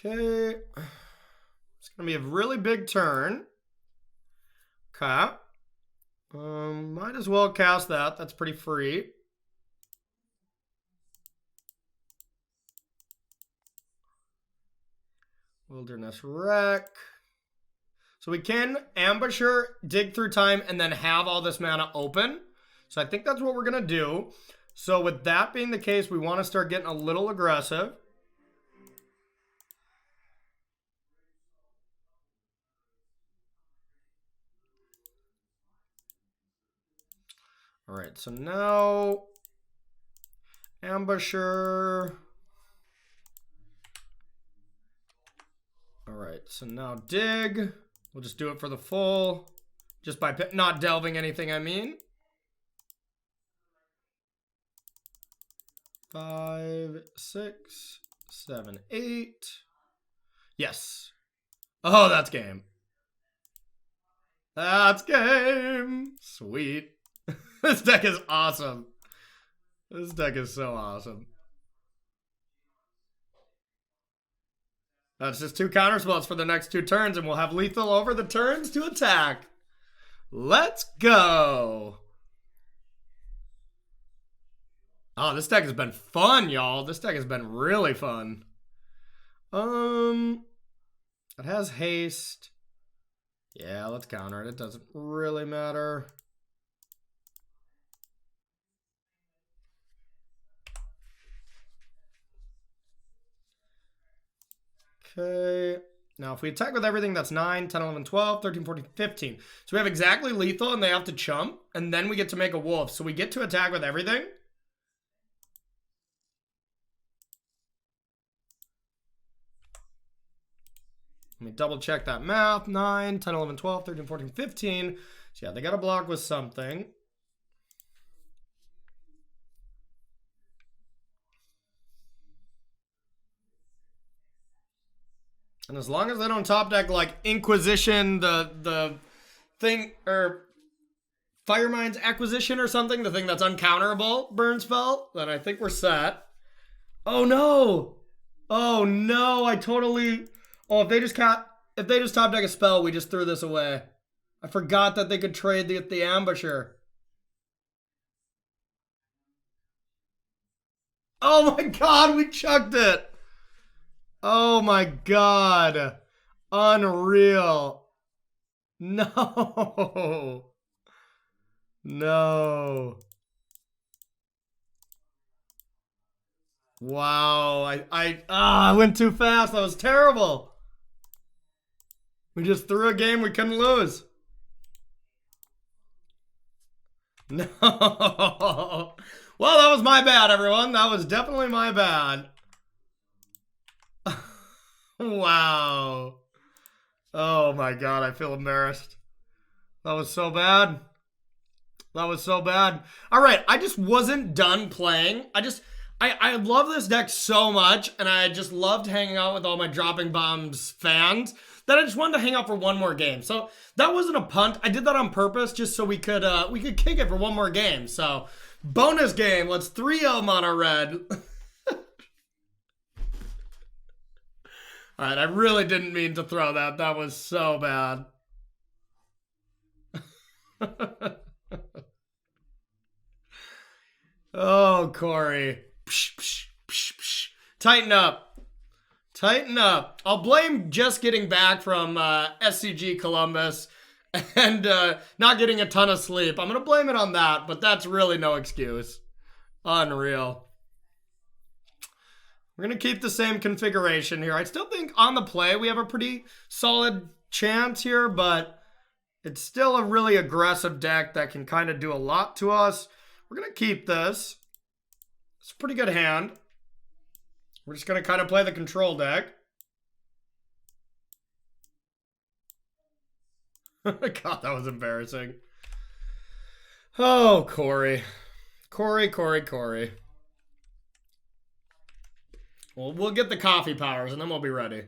Okay. It's going to be a really big turn. Okay. Might as well cast that. That's pretty free. Wilderness Wreck. So we can Ambusher, dig through time, and then have all this mana open. So I think that's what we're going to do. So with that being the case, we want to start getting a little aggressive. All right, so now Ambusher. All right, so now dig. We'll just do it for the full, just by not delving anything, I mean. 5, 6, 7, 8. Yes. Oh, that's game. That's game. Sweet. This deck is awesome. This deck is so awesome. That's just 2 counterspells for the next 2 turns, and we'll have lethal over the turns to attack. Let's go. Oh, this deck has been fun, y'all. This deck has been really fun. It has haste. Yeah, let's counter it. It doesn't really matter. Okay. Now, if we attack with everything, that's 9, 10, 11, 12, 13, 14, 15. So we have exactly lethal, and they have to chump, and then we get to make a wolf. So we get to attack with everything. Let me double check that math. 9, 10, 11, 12, 13, 14, 15. So yeah, they got to block with something. And as long as they don't top deck like Inquisition, the thing, or Firemind's Acquisition or something, the thing that's uncounterable, burn spell, then I think we're set. Oh no! Oh no, I totally... Oh, if they just top deck a spell, we just threw this away. I forgot that they could trade the Ambusher. Oh my god, we chucked it! Oh my god. Unreal. No. No. Wow. I went too fast. That was terrible. We just threw a game we couldn't lose. No. Well, that was my bad, everyone. That was definitely my bad. Wow. Oh my god, I feel embarrassed. That was so bad. That was so bad. All right, I just wasn't done playing. I love this deck so much, and I just loved hanging out with all my Dropping Bombs fans that I just wanted to hang out for one more game. So that wasn't a punt. I did that on purpose just so we could kick it for one more game. So bonus game. Let's 3-0 mono red. All right, I really didn't mean to throw that. That was so bad. Oh, Corey. Psh, psh, psh, psh. Tighten up. Tighten up. I'll blame just getting back from SCG Columbus and not getting a ton of sleep. I'm going to blame it on that, but that's really no excuse. Unreal. We're going to keep the same configuration here. I still think on the play we have a pretty solid chance here, but it's still a really aggressive deck that can kind of do a lot to us. We're going to keep this. It's a pretty good hand. We're just going to kind of play the control deck. God, that was embarrassing. Oh, Corey. Corey. Well, we'll get the coffee powers and then we'll be ready.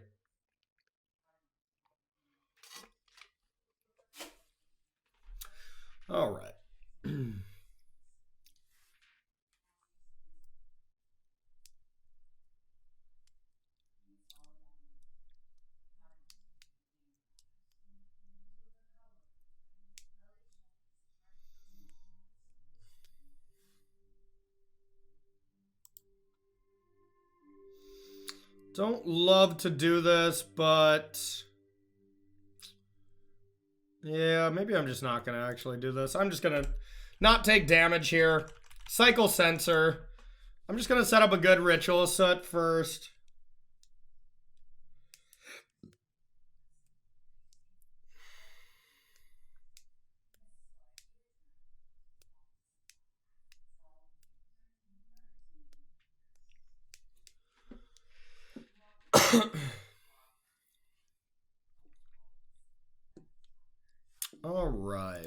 All right. Don't love to do this, but yeah, maybe I'm just not going to actually do this. I'm just going to not take damage here. Cycle Sensor. I'm just going to set up a good Ritual Soot first. All right.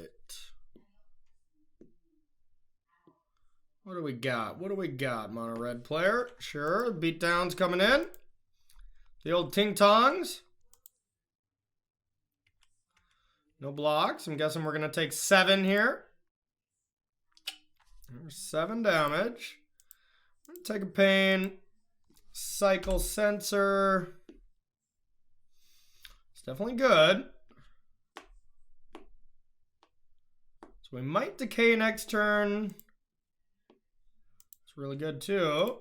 What do we got? What do we got, mono red player? Sure, beatdown's coming in. The old ting tongs. No blocks. I'm guessing we're gonna take 7 here. There's 7 damage. Take a pain. Cycle Sensor. It's definitely good. So we might decay next turn. It's really good too.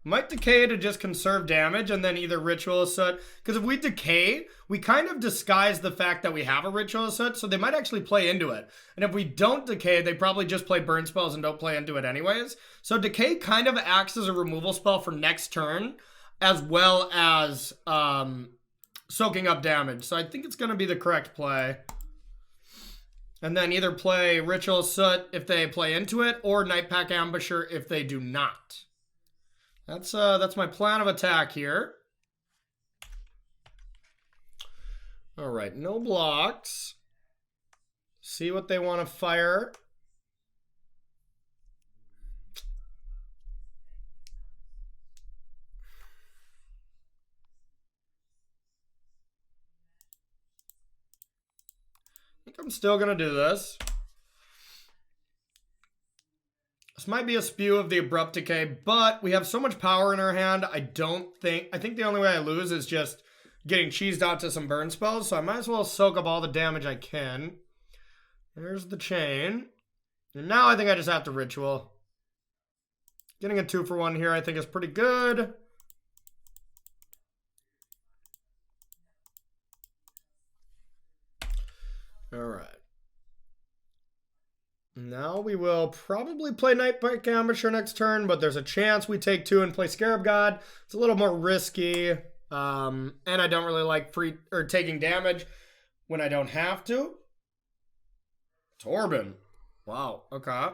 Might decay to just conserve damage and then either Ritual Soot. Because if we decay, we kind of disguise the fact that we have a Ritual Soot, so they might actually play into it. And if we don't decay, they probably just play burn spells and don't play into it anyways. So decay kind of acts as a removal spell for next turn, as well as soaking up damage. So I think it's going to be the correct play. And then either play Ritual Soot if they play into it, or Nightpack Ambusher if they do not. That's my plan of attack here. All right, no blocks. See what they want to fire. I think I'm still going to do this. This might be a spew of the Abrupt Decay, but we have so much power in our hand, I think the only way I lose is just getting cheesed out to some burn spells, so I might as well soak up all the damage I can. There's the chain. And now I think I just have to Ritual. Getting a 2-for-1 here I think is pretty good. All right. Now we will probably play Nightpack Ambusher next turn, but there's a chance we take 2 and play Scarab God. It's a little more risky, and I don't really like taking damage when I don't have to. Droppin. Wow, okay.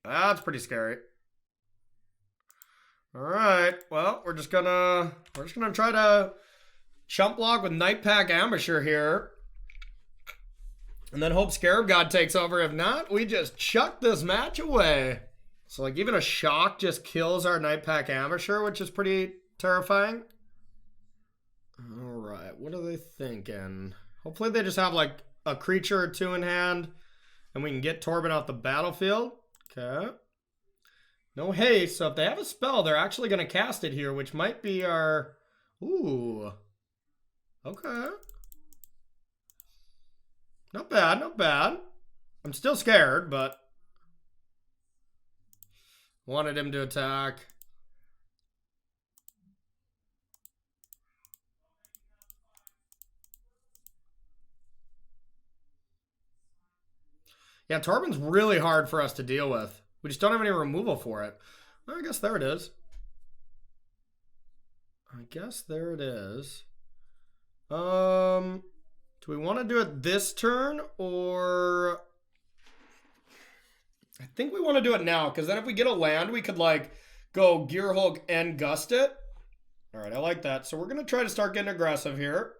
That's pretty scary. All right, well, we're just gonna try to chump block with Nightpack Ambusher here. And then hope Scarab God takes over. If not, we just chuck this match away. So like even a shock just kills our Nightpack Ambusher, which is pretty terrifying. All right, what are they thinking? Hopefully they just have like a creature or 2 in hand and we can get Droppin off the battlefield. Okay. No haste, so if they have a spell, they're actually going to cast it here, which might be our... Ooh. Okay. Not bad, not bad. I'm still scared, but wanted him to attack. Yeah, Droppin's really hard for us to deal with. We just don't have any removal for it. Well, I guess there it is. I guess there it is. Do we want to do it this turn, or... I think we want to do it now, because then if we get a land, we could, like, go Gear Hulk and Gust it. All right, I like that. So we're going to try to start getting aggressive here.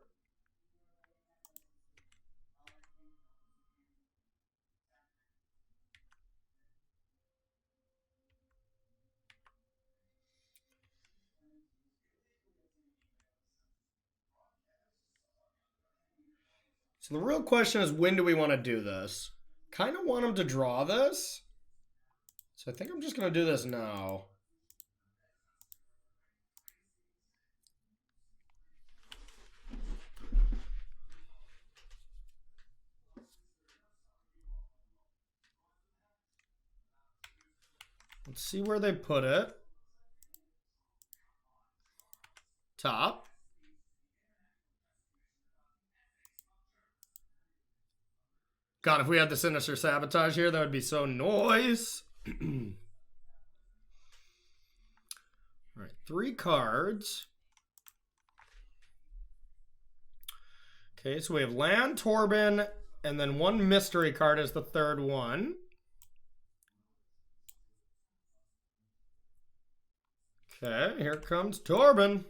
So the real question is, when do we want to do this? Kind of want him to draw this. So I think I'm just going to do this now. Let's see where they put it. top. God, if we had the Sinister Sabotage here, that would be so nice. All right, 3 cards. Okay, so we have land, Torben, and then 1 mystery card as the 3rd one. Okay, here comes Torben.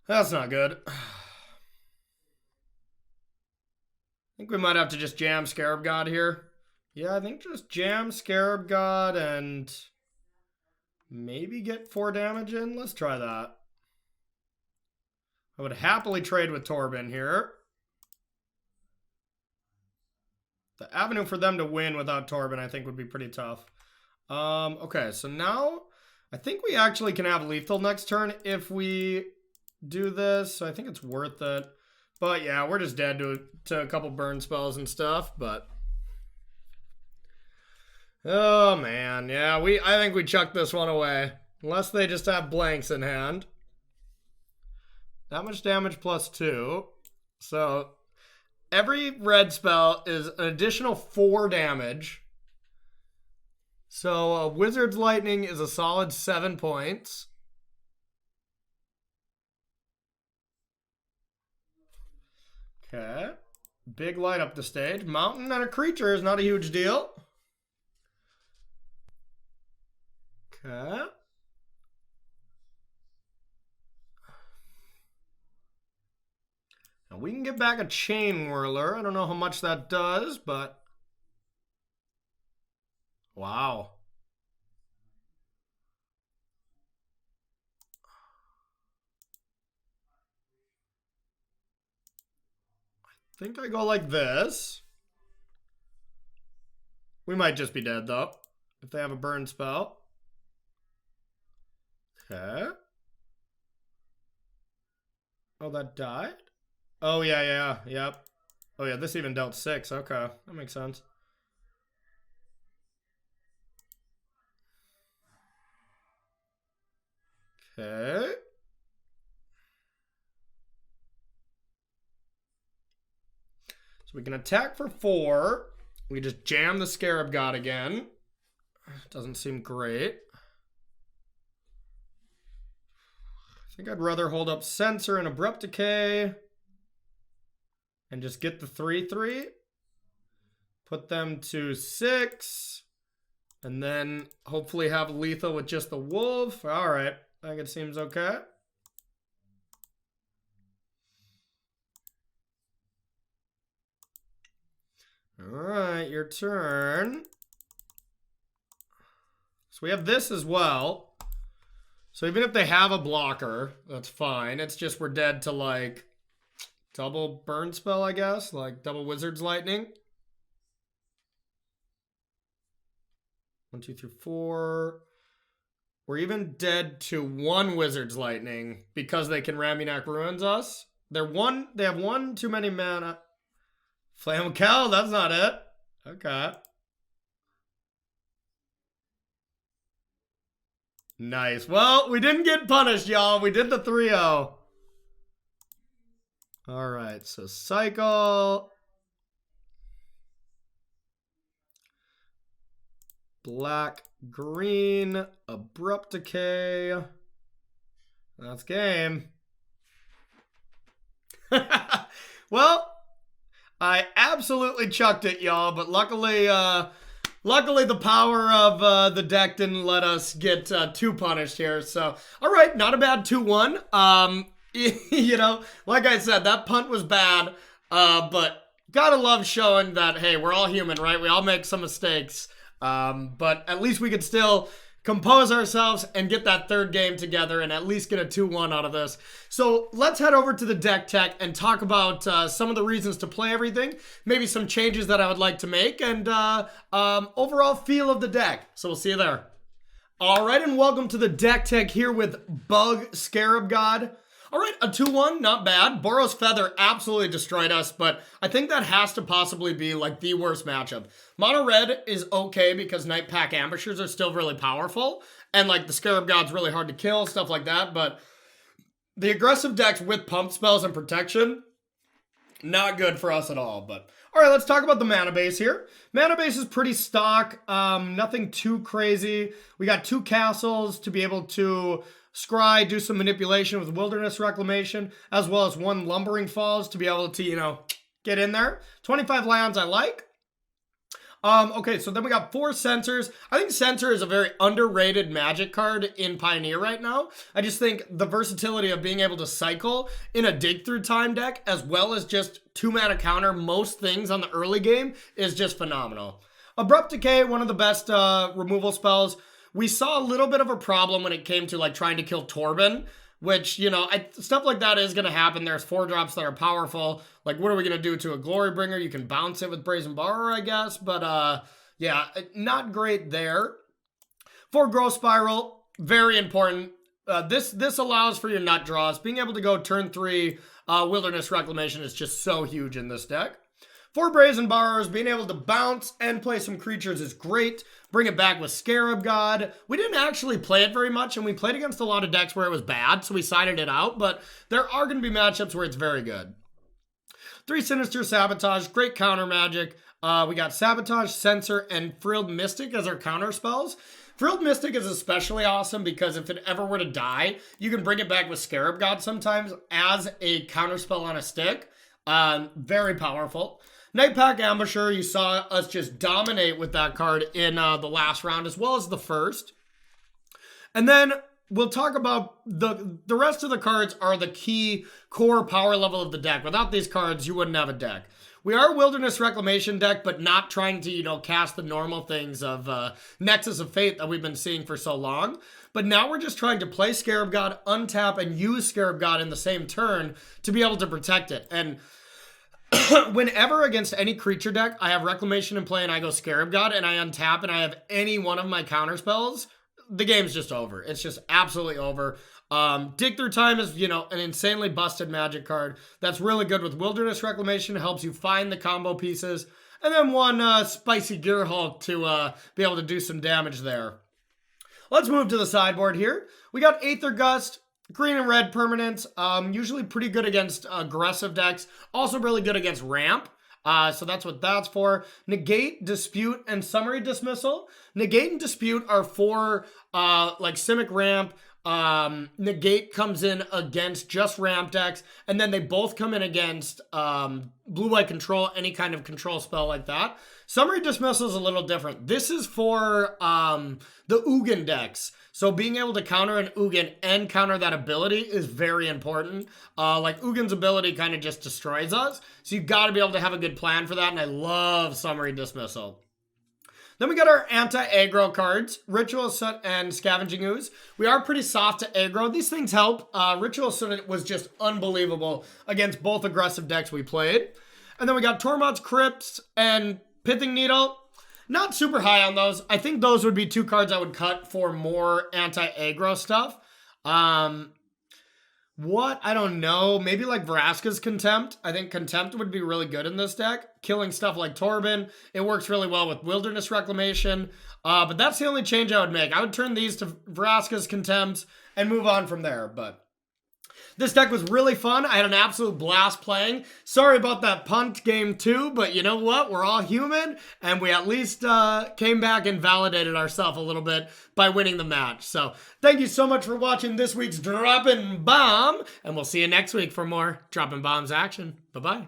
That's not good. I think we might have to just jam Scarab God here. Yeah, I think just jam Scarab God and maybe get 4 damage in. Let's try that. I would happily trade with Torben here. The avenue for them to win without Torben, I think, would be pretty tough. Okay, so now I think we actually can have lethal next turn if we do this. So I think it's worth it. But yeah, we're just dead to a couple burn spells and stuff. But oh man, yeah, I think we chucked this one away. Unless they just have blanks in hand. That much damage plus 2. So every red spell is an additional 4 damage. So Wizard's Lightning is a solid 7 points. Okay. Big light up the stage. Mountain and a creature is not a huge deal. Okay. Now we can get back a Chain Whirler. I don't know how much that does, but wow. I think I go like this. We might just be dead, though, if they have a burn spell. Okay. Oh, that died? Oh, yeah, yep. Oh, yeah, this even dealt 6. Okay, that makes sense. Okay. So we can attack for 4. We just jam the Scarab God again. Doesn't seem great. I think I'd rather hold up Censor and Abrupt Decay and just get the 3/3. Put them to 6. And then hopefully have lethal with just the Wolf. All right. I think it seems okay. All right, your turn. So we have this as well. So even if they have a blocker, that's fine. It's just we're dead to like double burn spell, I guess. Like double Wizard's Lightning. 1, 2, 3, 4. We're even dead to 1 Wizard's Lightning because they can Ramunak Ruins us. They have 1 too many mana. Flame Cal, that's not it. Okay. Nice. Well, we didn't get punished, y'all. We did the 3-0. All right, so cycle. Black, green, Abrupt Decay. That's game. Well, I absolutely chucked it, y'all, but luckily the power of the deck didn't let us get too punished here. So, all right, not a bad 2-1. You know, like I said, that punt was bad, but gotta love showing that, hey, we're all human, right? We all make some mistakes, but at least we could still compose ourselves and get that 3rd game together and at least get a 2-1 out of this. So let's head over to the deck tech and talk about some of the reasons to play everything, maybe some changes that I would like to make, and overall feel of the deck. So we'll see you there. All right, and welcome to the deck tech here with Bug Scarab God. All right, a 2-1, not bad. Boros Feather absolutely destroyed us, but I think that has to possibly be like the worst matchup. Mono Red is okay because Night Pack Ambushers are still really powerful, and like the Scarab God's really hard to kill, stuff like that, but the aggressive decks with pump spells and protection, not good for us at all, but... All right, let's talk about the mana base here. Mana base is pretty stock, nothing too crazy. We got 2 castles to be able to scry, do some manipulation with Wilderness Reclamation, as well as 1 Lumbering Falls to be able to, you know, get in there. 25 lands I like. Okay, so then we got 4 Censors. I think Censor is a very underrated Magic card in Pioneer right now. I just think the versatility of being able to cycle in a Dig Through Time deck, as well as just 2 mana counter most things on the early game, is just phenomenal. Abrupt Decay, one of the best removal spells. We saw a little bit of a problem when it came to like trying to kill Torben, which, you know, stuff like that is going to happen. There's 4 drops that are powerful. Like, what are we going to do to a Glory Bringer? You can bounce it with Brazen Borrower, I guess. But, yeah, not great there. 4 Growth Spiral, very important. This allows for your nut draws. Being able to go turn 3 Wilderness Reclamation is just so huge in this deck. 4 Brazen Borrowers, being able to bounce and play some creatures is great. Bring it back with Scarab God. We didn't actually play it very much, and we played against a lot of decks where it was bad, so we sided it out, but there are going to be matchups where it's very good. 3 Sinister Sabotage, great counter magic. We got Sabotage, Censor, and Frilled Mystic as our counter spells. Frilled Mystic is especially awesome because if it ever were to die, you can bring it back with Scarab God sometimes as a counter spell on a stick. Very powerful. Night Pack Ambusher, you saw us just dominate with that card in the last round as well as the first. And then we'll talk about the rest of the cards are the key core power level of the deck. Without these cards, you wouldn't have a deck. We are a Wilderness Reclamation deck, but not trying to, you know, cast the normal things of Nexus of Fate that we've been seeing for so long. But now we're just trying to play Scarab God, untap, and use Scarab God in the same turn to be able to protect it. And whenever against any creature deck, I have Reclamation in play and I go Scarab God and I untap and I have any one of my counter spells, the game's just over. It's just absolutely over. Dig Through Time is, you know, an insanely busted magic card that's really good with Wilderness Reclamation. It helps you find the combo pieces. And then 1 Spicy Gear Hulk to be able to do some damage there. Let's move to the sideboard here. We got Aether Gust. Green and red permanents, usually pretty good against aggressive decks. Also really good against ramp. So that's what that's for. Negate, Dispute, and Summary Dismissal. Negate and Dispute are for like Simic Ramp. Negate comes in against just ramp decks. And then they both come in against blue-white control, any kind of control spell like that. Summary Dismissal is a little different. This is for the Ugin decks. So being able to counter an Ugin and counter that ability is very important. Like Ugin's ability kind of just destroys us. So you got to be able to have a good plan for that. And I love Summary Dismissal. Then we got our anti-aggro cards, Ritual Soot and Scavenging Ooze. We are pretty soft to aggro. These things help. Ritual Soot was just unbelievable against both aggressive decks we played. And then we got Tormod's Crypts and Pithing Needle. Not super high on those. I think those would be 2 cards I would cut for more anti-aggro stuff. What? I don't know. Maybe like Vraska's Contempt. I think Contempt would be really good in this deck. Killing stuff like Torben. It works really well with Wilderness Reclamation. But that's the only change I would make. I would turn these to Vraska's Contempts and move on from there. But this deck was really fun. I had an absolute blast playing. Sorry about that punt game too, but you know what? We're all human, and we at least came back and validated ourselves a little bit by winning the match. So thank you so much for watching this week's Droppin' Bomb, and we'll see you next week for more Droppin' Bombs action. Bye-bye.